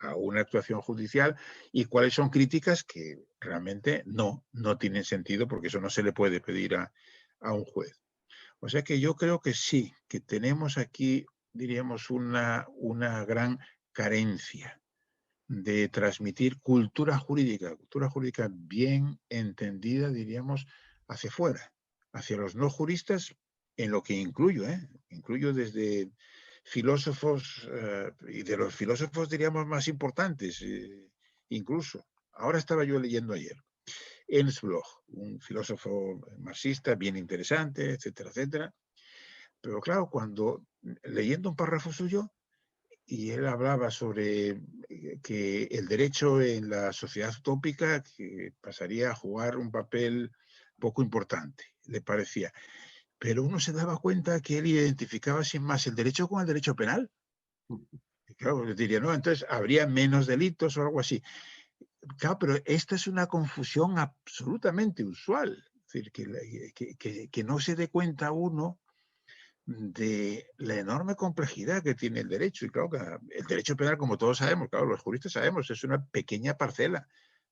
a una actuación judicial y cuáles son críticas que realmente no tienen sentido, porque eso no se le puede pedir a un juez. O sea que yo creo que sí, que tenemos aquí, diríamos, una gran carencia de transmitir cultura jurídica bien entendida, diríamos, hacia fuera, hacia los no juristas, en lo que incluyo, incluyo desde filósofos, y de los filósofos, diríamos, más importantes, incluso. Ahora estaba yo leyendo ayer Ernst Bloch, un filósofo marxista bien interesante, etcétera, etcétera. Pero claro, cuando leyendo un párrafo suyo, y él hablaba sobre que el derecho en la sociedad utópica que pasaría a jugar un papel poco importante, le parecía. Pero uno se daba cuenta que él identificaba sin más el derecho con el derecho penal. Y claro, le diría, no, entonces habría menos delitos o algo así. Claro, pero esta es una confusión absolutamente usual. Es decir, que no se dé cuenta uno de la enorme complejidad que tiene el derecho. Y claro, que el derecho penal, como todos sabemos, claro, los juristas sabemos, es una pequeña parcela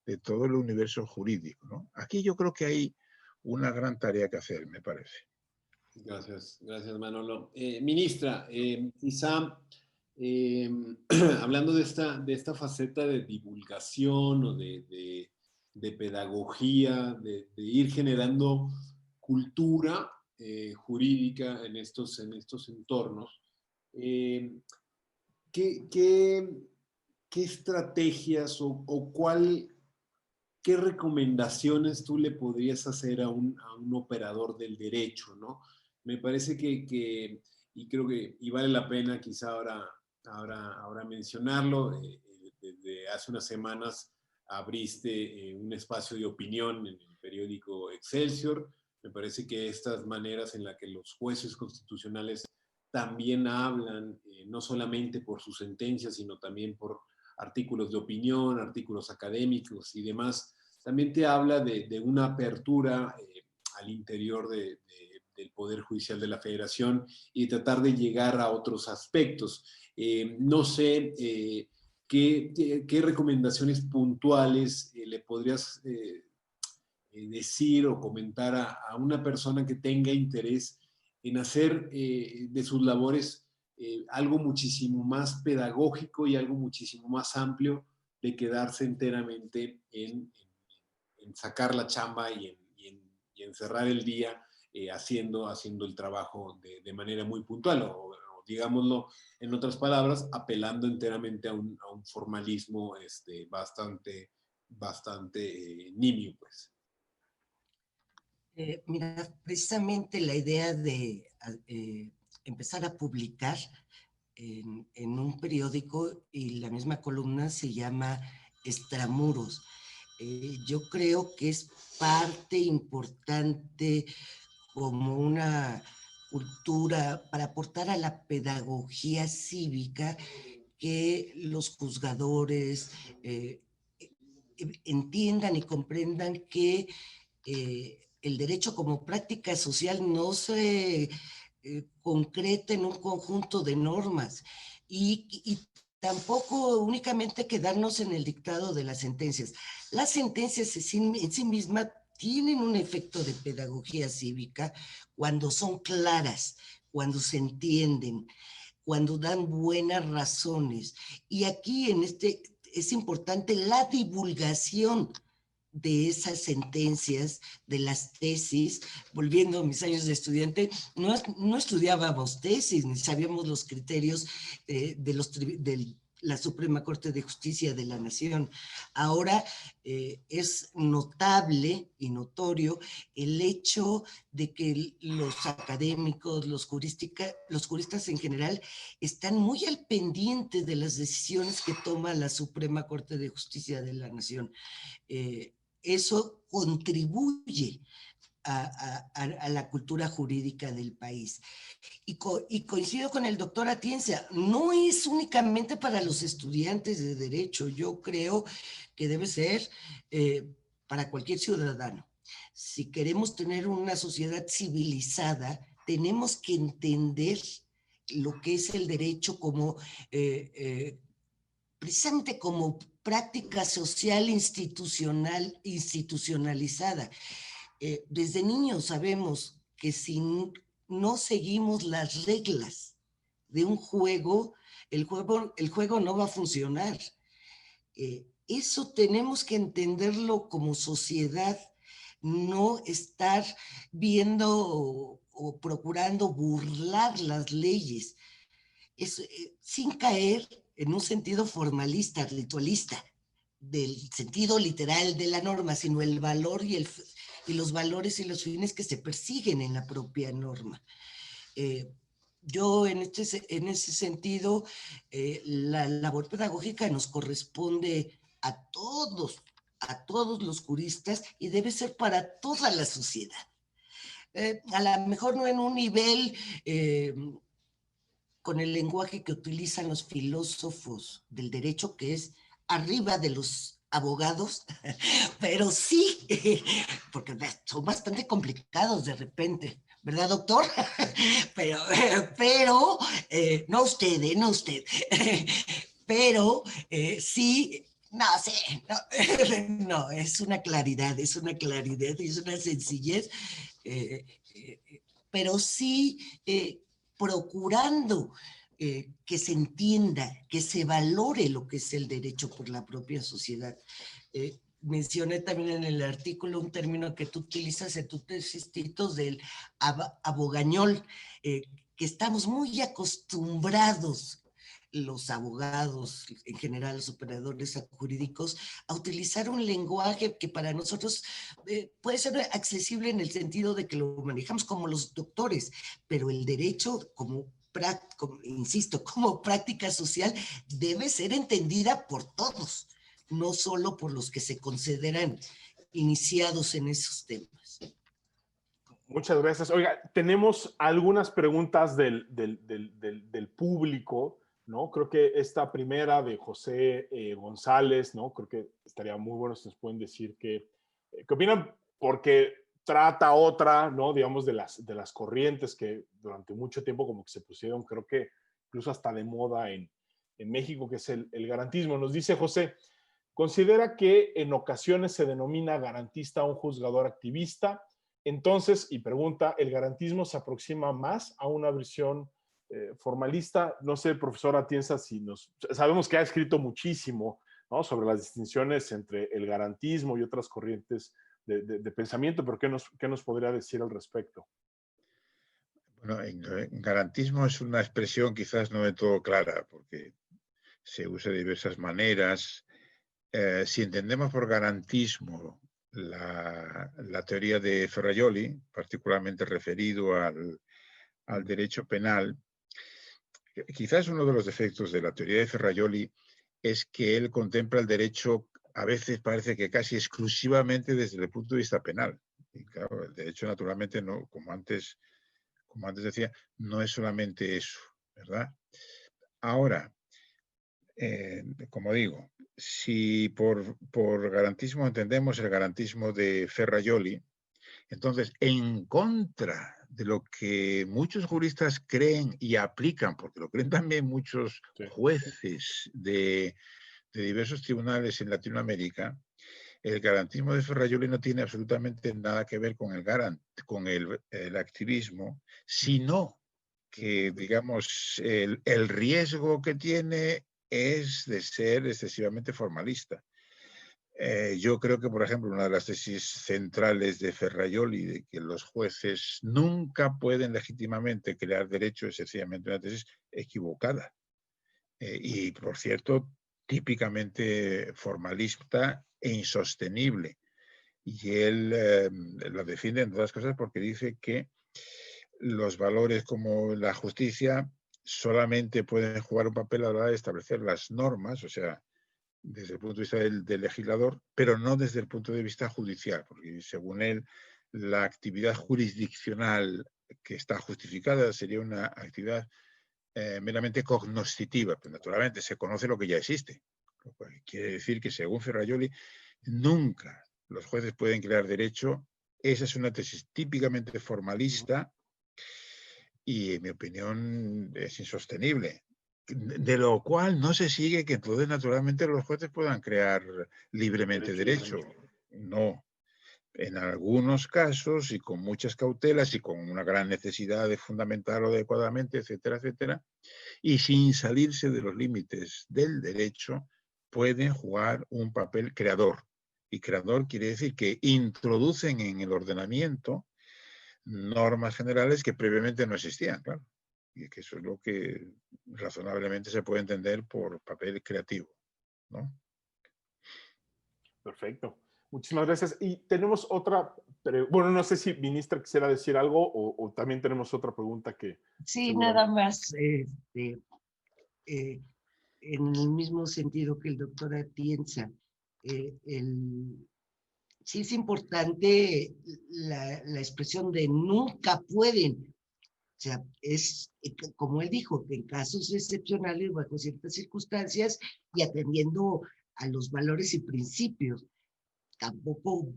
de todo el universo jurídico, ¿no? Aquí yo creo que hay una gran tarea que hacer, me parece. Gracias, gracias Manolo. Ministra, quizá hablando de esta faceta de divulgación o de pedagogía, de ir generando cultura jurídica en estos entornos, ¿qué, qué, qué estrategias o qué recomendaciones tú le podrías hacer a un operador del derecho, ¿no? Me parece y creo que y vale la pena quizá ahora mencionarlo, desde hace unas semanas abriste un espacio de opinión en el periódico Excelsior. Me parece que estas maneras en las que los jueces constitucionales también hablan, no solamente por sus sentencias, sino también por artículos de opinión, artículos académicos y demás, también te habla de una apertura al interior del Poder Judicial de la Federación y de tratar de llegar a otros aspectos. No sé qué recomendaciones puntuales le podrías decir o comentar a una persona que tenga interés en hacer de sus labores algo muchísimo más pedagógico y algo muchísimo más amplio de quedarse enteramente en sacar la chamba y en cerrar el día haciendo el trabajo de manera muy puntual o digámoslo en otras palabras, apelando enteramente a un formalismo bastante nimio, pues. Mira, precisamente la idea de empezar a publicar en un periódico, y la misma columna se llama Extramuros. Yo creo que es parte importante como una cultura para aportar a la pedagogía cívica que los juzgadores entiendan y comprendan que el derecho como práctica social no se concreta en un conjunto de normas y tampoco únicamente quedarnos en el dictado de las sentencias. Las sentencias en sí mismas tienen un efecto de pedagogía cívica cuando son claras, cuando se entienden, cuando dan buenas razones. Y aquí es importante la divulgación de esas sentencias, de las tesis. Volviendo a mis años de estudiante, no estudiábamos tesis, ni sabíamos los criterios de la Suprema Corte de Justicia de la Nación. Ahora es notable y notorio el hecho de que los académicos, los juristas en general, están muy al pendiente de las decisiones que toma la Suprema Corte de Justicia de la Nación. Eso contribuye a la cultura jurídica del país. Y coincido con el doctor Atienza, no es únicamente para los estudiantes de Derecho, yo creo que debe ser para cualquier ciudadano. Si queremos tener una sociedad civilizada, tenemos que entender lo que es el derecho como precisamente como práctica social institucionalizada. Desde niños sabemos que si no seguimos las reglas de un juego, el juego no va a funcionar. Eso tenemos que entenderlo como sociedad, no estar viendo o procurando burlar las leyes, sin caer en un sentido formalista, ritualista, del sentido literal de la norma, sino el valor y los valores y los fines que se persiguen en la propia norma. Yo en ese sentido, la labor pedagógica nos corresponde a todos los juristas y debe ser para toda la sociedad. A lo mejor no en un nivel con el lenguaje que utilizan los filósofos del derecho, que es arriba de los abogados, pero sí, porque son bastante complicados de repente, ¿verdad, doctor? Pero no usted, no usted, pero sí, no sé, no, es una claridad y es una sencillez, pero sí procurando que se entienda, que se valore lo que es el derecho por la propia sociedad. Mencioné también en el artículo un término que tú utilizas en tu tesis, Tito, del abogañol, que estamos muy acostumbrados los abogados, en general los operadores jurídicos, a utilizar un lenguaje que para nosotros puede ser accesible en el sentido de que lo manejamos como los doctores, pero el derecho insisto, como práctica social debe ser entendida por todos, no solo por los que se consideran iniciados en esos temas. Muchas gracias. Oiga, tenemos algunas preguntas del público, ¿no? Creo que esta primera de José González, ¿no? Creo que estaría muy bueno si nos pueden decir qué opinan, porque trata otra, ¿no? Digamos, de las corrientes que durante mucho tiempo como que se pusieron, creo que incluso hasta de moda en México, que es el garantismo. Nos dice José, considera que en ocasiones se denomina garantista a un juzgador activista. Entonces, y pregunta, ¿el garantismo se aproxima más a una versión formalista? No sé, profesora Atienza, sabemos que ha escrito muchísimo, ¿no?, sobre las distinciones entre el garantismo y otras corrientes de pensamiento, pero ¿qué nos podría decir al respecto? Bueno, garantismo es una expresión quizás no de todo clara, porque se usa de diversas maneras. Si entendemos por garantismo la teoría de Ferrajoli, particularmente referido al derecho penal, quizás uno de los defectos de la teoría de Ferrajoli es que él contempla el derecho, a veces parece que casi exclusivamente desde el punto de vista penal. Y claro, el derecho naturalmente, no, como antes decía, no es solamente eso, ¿verdad? Ahora, como digo, si por garantismo entendemos el garantismo de Ferrajoli, entonces, en contra de lo que muchos juristas creen y aplican, porque lo creen también muchos jueces de diversos tribunales en Latinoamérica, el garantismo de Ferrajoli no tiene absolutamente nada que ver con el activismo, sino que, digamos, el riesgo que tiene es de ser excesivamente formalista. Yo creo que, por ejemplo, una de las tesis centrales de Ferrajoli, de que los jueces nunca pueden legítimamente crear derecho, es sencillamente una tesis equivocada. Y, por cierto, típicamente formalista e insostenible. Y él lo defiende, en todas cosas, porque dice que los valores como la justicia solamente pueden jugar un papel a la hora de establecer las normas, o sea, desde el punto de vista del legislador, pero no desde el punto de vista judicial, porque según él, la actividad jurisdiccional que está justificada sería una actividad meramente cognoscitiva, pero naturalmente se conoce lo que ya existe. Lo cual quiere decir que, según Ferrajoli, nunca los jueces pueden crear derecho. Esa es una tesis típicamente formalista y, en mi opinión, es insostenible. De lo cual no se sigue que entonces naturalmente los jueces puedan crear libremente derecho. No. En algunos casos y con muchas cautelas y con una gran necesidad de fundamentarlo adecuadamente, etcétera, etcétera, y sin salirse de los límites del derecho, pueden jugar un papel creador. Y creador quiere decir que introducen en el ordenamiento normas generales que previamente no existían, claro. Y que eso es lo que razonablemente se puede entender por papel creativo, ¿no? Perfecto. Muchísimas gracias. Y tenemos otra, bueno, no sé si ministra quisiera decir algo o también tenemos otra pregunta que Sí, nada seguramente... más, en el mismo sentido que el doctor Atienza, sí es importante la expresión de nunca pueden. O sea, es como él dijo, que en casos excepcionales, bajo ciertas circunstancias y atendiendo a los valores y principios, tampoco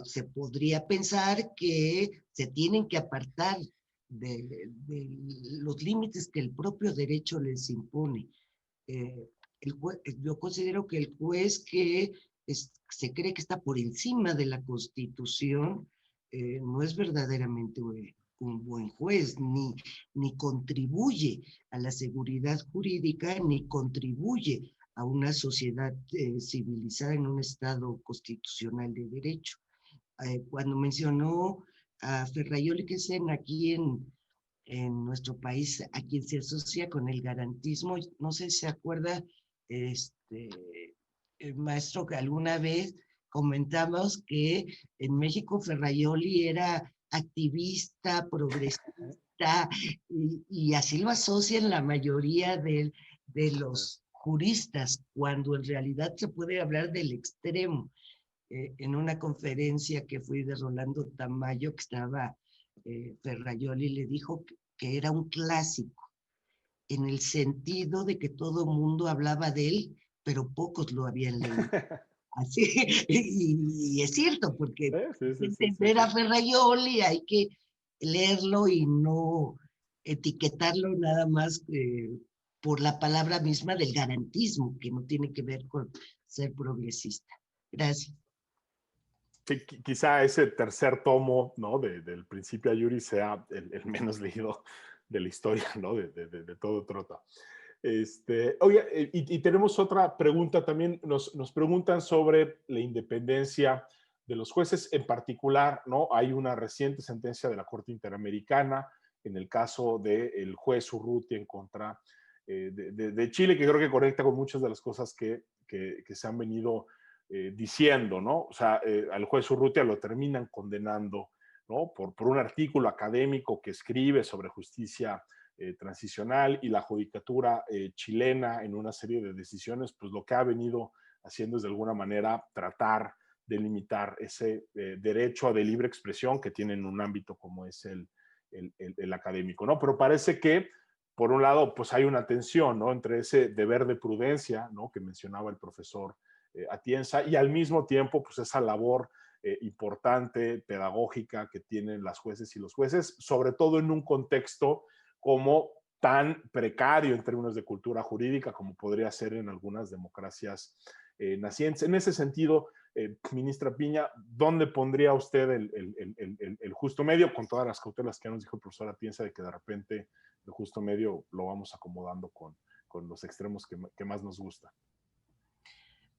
se podría pensar que se tienen que apartar de los límites que el propio derecho les impone. Yo considero que el juez que se cree que está por encima de la Constitución no es verdaderamente un buen juez, ni contribuye a la seguridad jurídica, ni contribuye a una sociedad civilizada en un Estado constitucional de derecho. Cuando mencionó a Ferraioli, que es aquí en nuestro país, a quien se asocia con el garantismo, no sé si se acuerda, el maestro, que alguna vez comentamos que en México Ferraioli era activista, progresista, y así lo asocian la mayoría de los juristas, cuando en realidad se puede hablar del extremo. En una conferencia que fui de Rolando Tamayo, que estaba Ferraioli, le dijo que era un clásico, en el sentido de que todo el mundo hablaba de él, pero pocos lo habían leído. Así, y es cierto, porque entender a Ferraioli hay que leerlo y no etiquetarlo nada más por la palabra misma del garantismo, que no tiene que ver con ser progresista. Gracias. Sí, quizá ese tercer tomo, ¿no? del Principio Ayuri sea el menos leído de la historia, ¿no? De todo Trota. Oye, y tenemos otra pregunta también. Nos preguntan sobre la independencia de los jueces. En particular, ¿no? Hay una reciente sentencia de la Corte Interamericana en el caso del juez Urrutia en contra de Chile, que creo que conecta con muchas de las cosas que se han venido diciendo, ¿no? O sea, al juez Urrutia lo terminan condenando, ¿no? Por un artículo académico que escribe sobre justicia transicional, y la judicatura chilena en una serie de decisiones, pues lo que ha venido haciendo es de alguna manera tratar de limitar ese derecho de libre expresión que tiene en un ámbito como es el académico, ¿no? Pero parece que, por un lado, pues hay una tensión, ¿no? Entre ese deber de prudencia, ¿no? Que mencionaba el profesor Atienza, y al mismo tiempo, pues esa labor importante, pedagógica que tienen las jueces y los jueces, sobre todo en un contexto como tan precario en términos de cultura jurídica como podría ser en algunas democracias nacientes. En ese sentido, ministra Piña, ¿dónde pondría usted el justo medio, con todas las cautelas que nos dijo el profesor Atienza de que de repente el justo medio lo vamos acomodando con los extremos que más nos gusta?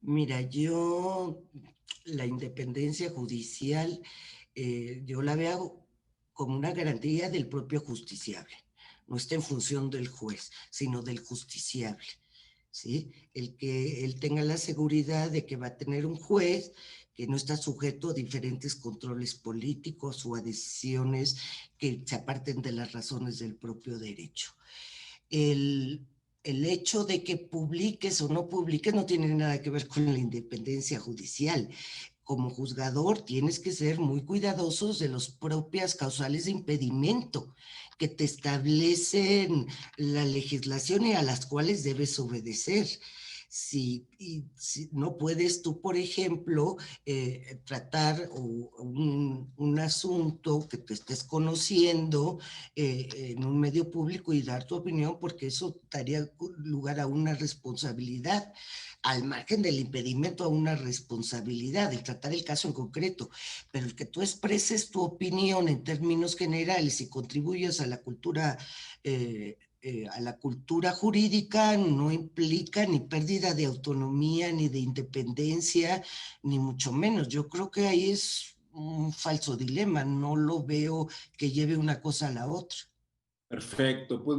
Mira, la independencia judicial, yo la veo como una garantía del propio justiciable. No está en función del juez, sino del justiciable, ¿sí? El que él tenga la seguridad de que va a tener un juez que no está sujeto a diferentes controles políticos o a decisiones que se aparten de las razones del propio derecho. El hecho de que publiques o no publiques no tiene nada que ver con la independencia judicial. Como juzgador tienes que ser muy cuidadosos de las propias causales de impedimento que te establecen la legislación y a las cuales debes obedecer. Si no puedes tú, por ejemplo, tratar un asunto que te estés conociendo en un medio público y dar tu opinión, porque eso daría lugar a una responsabilidad, al margen del impedimento a una responsabilidad, de tratar el caso en concreto, pero el que tú expreses tu opinión en términos generales y contribuyas a la cultura jurídica no implica ni pérdida de autonomía, ni de independencia, ni mucho menos. Yo creo que ahí es un falso dilema, no lo veo que lleve una cosa a la otra. Perfecto, pues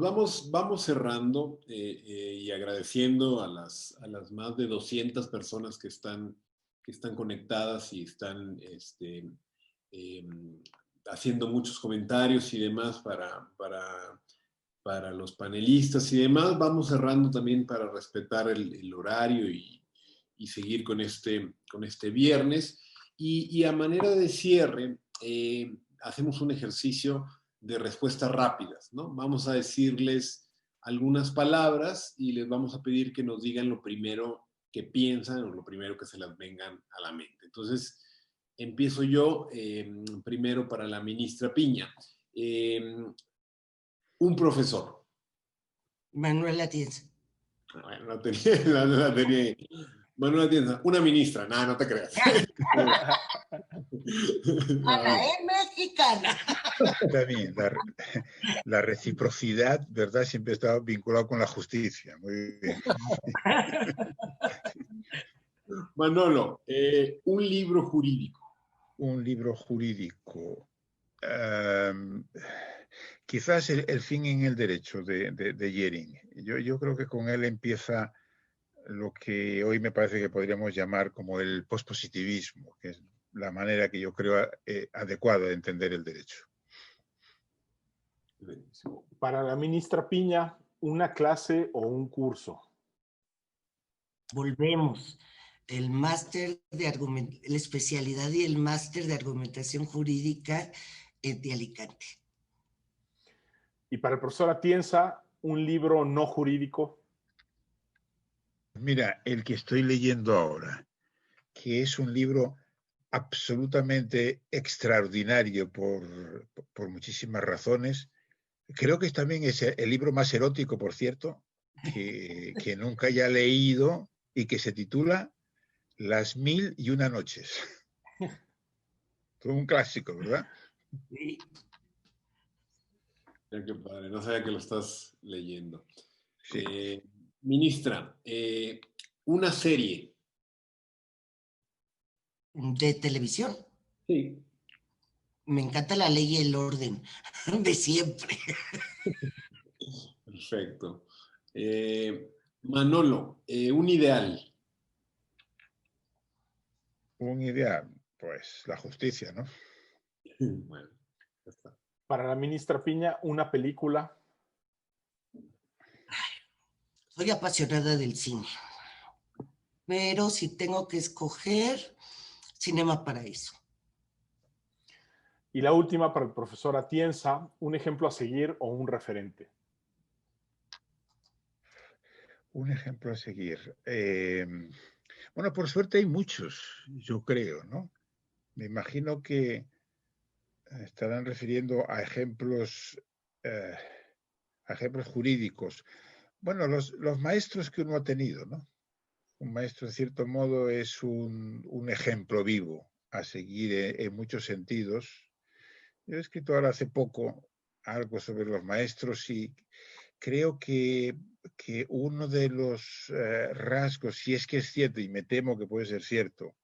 vamos cerrando y agradeciendo a las más de 200 personas que están conectadas y están haciendo muchos comentarios y demás para los panelistas y demás. Vamos cerrando también para respetar el horario y seguir con este viernes. Y a manera de cierre, hacemos un ejercicio de respuestas rápidas, ¿no? Vamos a decirles algunas palabras y les vamos a pedir que nos digan lo primero que piensan o lo primero que se les vengan a la mente. Entonces, empiezo yo primero para la ministra Piña. Un profesor. Manuel Atienza. Bueno, la tenía. Manuel Atienza. Una ministra. Nada, no te creas. Ana, mexicana. También la reciprocidad, ¿verdad? Siempre está vinculado con la justicia. Muy bien. Manolo, un libro jurídico. Un libro jurídico. Quizás el fin en el derecho de Jering. Yo creo que con él empieza lo que hoy me parece que podríamos llamar como el pospositivismo, que es la manera que yo creo adecuada de entender el derecho. Para la ministra Piña, ¿una clase o un curso? Volvemos. El máster de la especialidad y el máster de argumentación jurídica de Alicante. Y para el profesor Atienza, ¿un libro no jurídico? Mira, el que estoy leyendo ahora, que es un libro absolutamente extraordinario por muchísimas razones. Creo que también es el libro más erótico, por cierto, que nunca haya leído y que se titula Las 1001 noches. Todo un clásico, ¿verdad? Sí. Mira qué padre, no sabía que lo estás leyendo. Sí. Ministra, una serie. De televisión. Sí. Me encanta La Ley y el Orden, de siempre. Perfecto. Manolo, un ideal. Un ideal, pues la justicia, ¿no? Bueno, ya está. Para la ministra Piña, ¿una película? Soy apasionada del cine, pero si tengo que escoger, Cinema Paraíso. Y la última para el profesor Atienza, ¿un ejemplo a seguir o un referente? Un ejemplo a seguir. Bueno, por suerte hay muchos, yo creo, ¿no? Me imagino que estarán refiriendo eh, a ejemplos jurídicos. Bueno, los maestros que uno ha tenido, ¿no? Un maestro, en cierto modo, es un ejemplo vivo a seguir en muchos sentidos. Yo he escrito ahora hace poco algo sobre los maestros y creo que uno de los rasgos, si es que es cierto, y me temo que puede ser cierto,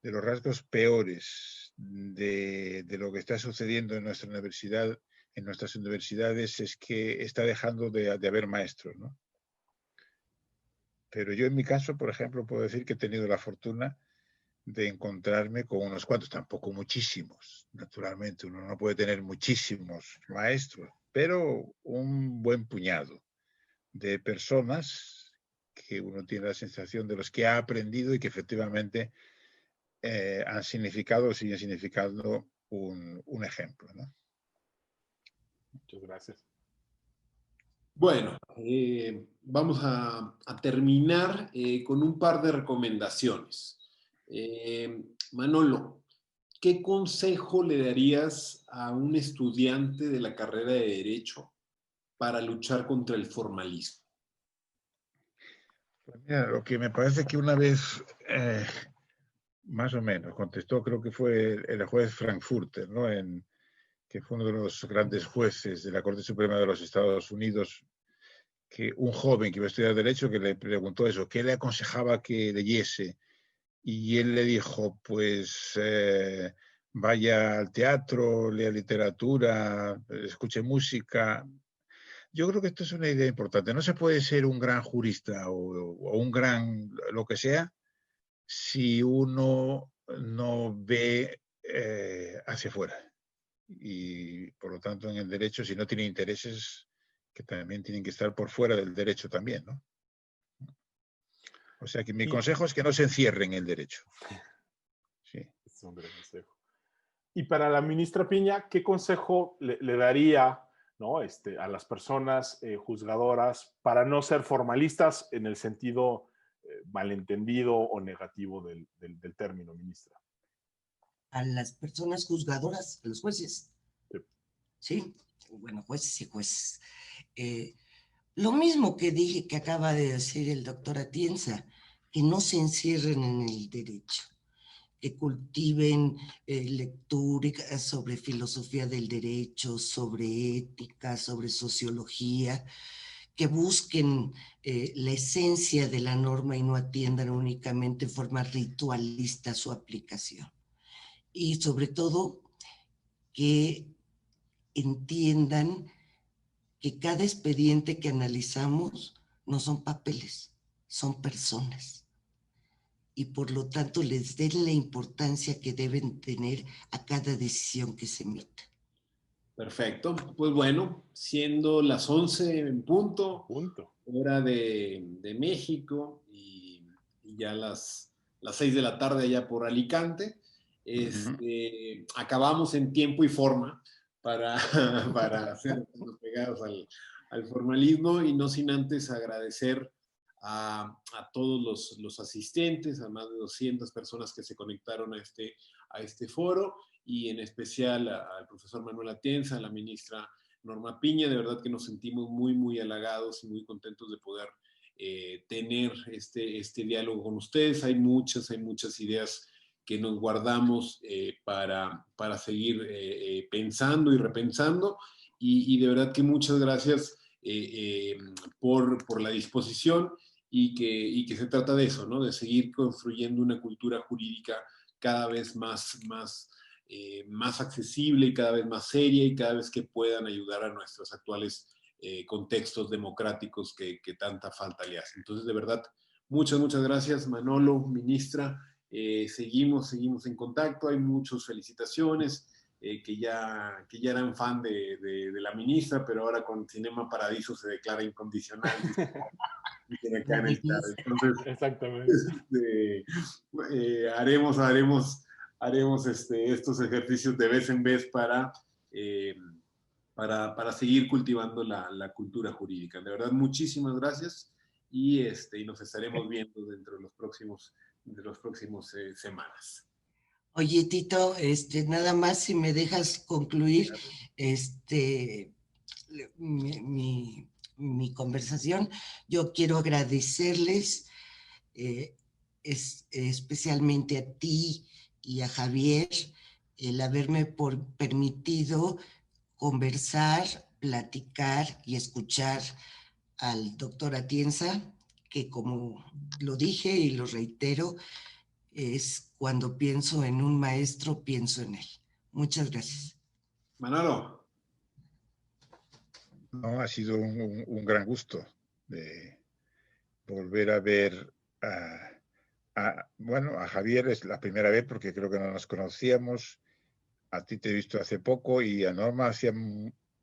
de los rasgos peores de lo que está sucediendo en nuestra universidad, en nuestras universidades, es que está dejando de haber maestros, ¿no? Pero yo en mi caso, por ejemplo, puedo decir que he tenido la fortuna de encontrarme con unos cuantos, tampoco muchísimos, naturalmente, uno no puede tener muchísimos maestros, pero un buen puñado de personas que uno tiene la sensación de los que ha aprendido y que efectivamente han significado o siguen significando un ejemplo, ¿no? Muchas gracias. Bueno, vamos a terminar con un par de recomendaciones. Manolo, ¿qué consejo le darías a un estudiante de la carrera de Derecho para luchar contra el formalismo? Pues mira, lo que me parece que una vez, más o menos, contestó, creo que fue el juez Frankfurter, ¿no? Que fue uno de los grandes jueces de la Corte Suprema de los Estados Unidos, que un joven que iba a estudiar Derecho, que le preguntó eso, ¿qué le aconsejaba que leyese? Y él le dijo, pues vaya al teatro, lea literatura, escuche música. Yo creo que esto es una idea importante. No se puede ser un gran jurista o un gran lo que sea si uno no ve hacia afuera. Y por lo tanto en el derecho, si no tiene intereses que también tienen que estar por fuera del derecho también, ¿no? O sea que mi consejo es que no se encierre en el derecho. Sí. Es un gran consejo. Y para la ministra Piña, ¿qué consejo le daría, ¿no? A las personas juzgadoras para no ser formalistas en el sentido malentendido o negativo del término, ministra? A las personas juzgadoras, a los jueces. Sí. Sí, bueno, jueces y jueces. Lo mismo que dije que acaba de decir el doctor Atienza, que no se encierren en el derecho, que cultiven lectura sobre filosofía del derecho, sobre ética, sobre sociología, que busquen la esencia de la norma y no atiendan únicamente en forma ritualista su aplicación. Y sobre todo, que entiendan que cada expediente que analizamos no son papeles, son personas. Y por lo tanto les den la importancia que deben tener a cada decisión que se emita. Perfecto. Pues bueno, siendo las 11 en punto, hora de México y ya las 6 de la tarde allá por Alicante, acabamos en tiempo y forma para hacer pegados al formalismo y no sin antes agradecer a todos los asistentes, a más de 200 personas que se conectaron a este foro y en especial al profesor Manuel Atienza, a la ministra Norma Piña. De verdad que nos sentimos muy, muy halagados y muy contentos de poder tener este diálogo con ustedes. Hay muchas ideas que nos guardamos para seguir pensando y repensando. Y de verdad que muchas gracias por la disposición y que se trata de eso, ¿no? De seguir construyendo una cultura jurídica cada vez más accesible y cada vez más seria y cada vez que puedan ayudar a nuestros actuales contextos democráticos que tanta falta le hacen. Entonces, de verdad, muchas gracias, Manolo, ministra. Seguimos en contacto, hay muchas felicitaciones, que ya eran fan de la ministra, pero ahora con Cinema Paradiso se declara incondicional. Acá en el chat. Entonces, exactamente. Haremos estos ejercicios de vez en vez para seguir cultivando la cultura jurídica. De verdad, muchísimas gracias y nos estaremos viendo dentro de los próximos semanas. Oye, Tito, nada más si me dejas concluir mi conversación, yo quiero agradecerles especialmente a ti y a Javier el haberme permitido conversar, platicar y escuchar al doctor Atienza, que como lo dije y lo reitero, es cuando pienso en un maestro, pienso en él. Muchas gracias. Manolo. No, ha sido un gran gusto de volver a ver a Javier. Es la primera vez porque creo que no nos conocíamos. A ti te he visto hace poco y a Norma hacía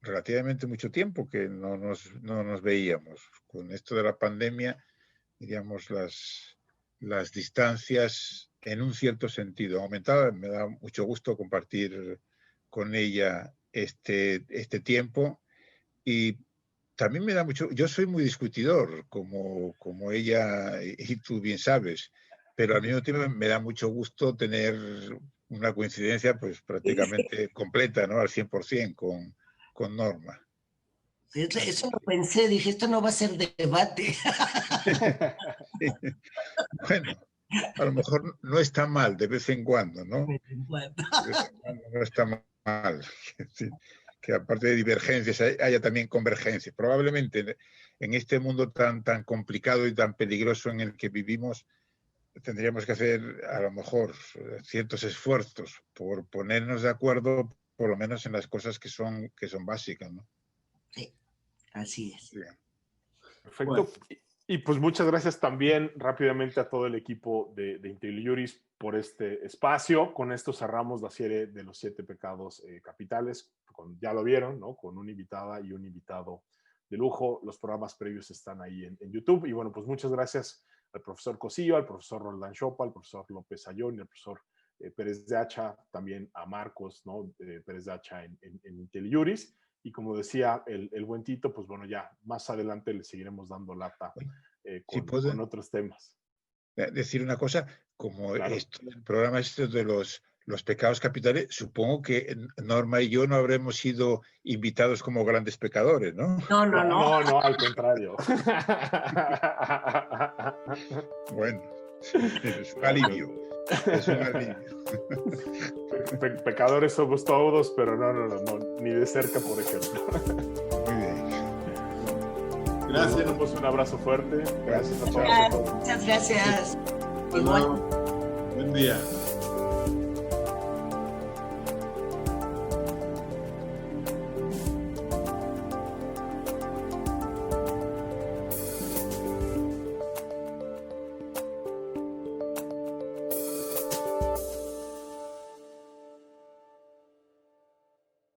relativamente mucho tiempo que no nos veíamos. Con esto de la pandemia, diríamos, las distancias en un cierto sentido han aumentado. Me da mucho gusto compartir con ella este tiempo y también me da mucho, yo soy muy discutidor, como ella y tú bien sabes, pero al mismo tiempo me da mucho gusto tener una coincidencia pues prácticamente completa, ¿no? Al 100% con Norma. Eso lo pensé, dije, esto no va a ser debate. Bueno, a lo mejor no está mal de vez en cuando, ¿no? De vez en cuando. De vez en cuando no está mal. Que aparte de divergencias haya también convergencias. Probablemente en este mundo tan complicado y tan peligroso en el que vivimos, tendríamos que hacer a lo mejor ciertos esfuerzos por ponernos de acuerdo, por lo menos en las cosas que son básicas, ¿no? Sí, así es. Bien. Perfecto. Bueno. Y pues muchas gracias también rápidamente a todo el equipo de IntelliJuris por este espacio. Con esto cerramos la serie de los 7 pecados capitales. Ya lo vieron, ¿no? Con una invitada y un invitado de lujo. Los programas previos están ahí en YouTube. Y bueno, pues muchas gracias al profesor Cosillo, al profesor Roldán Chopa, al profesor López Ayón y al profesor Pérez de Hacha, también a Marcos, ¿no? Pérez de Hacha en IntelliJuris. Y como decía el buen Tito, pues bueno, ya más adelante le seguiremos dando lata con otros temas. Decir una cosa, como Claro. el programa de los pecados capitales, supongo que Norma y yo no habremos sido invitados como grandes pecadores, ¿no? No, al contrario. Bueno, es un alivio. Es un alivio. Pecadores somos todos, pero no, ni de cerca, por ejemplo. Muy bien. Gracias. Pues un abrazo fuerte. Gracias a todos. Muchas gracias. Igual. Buen día.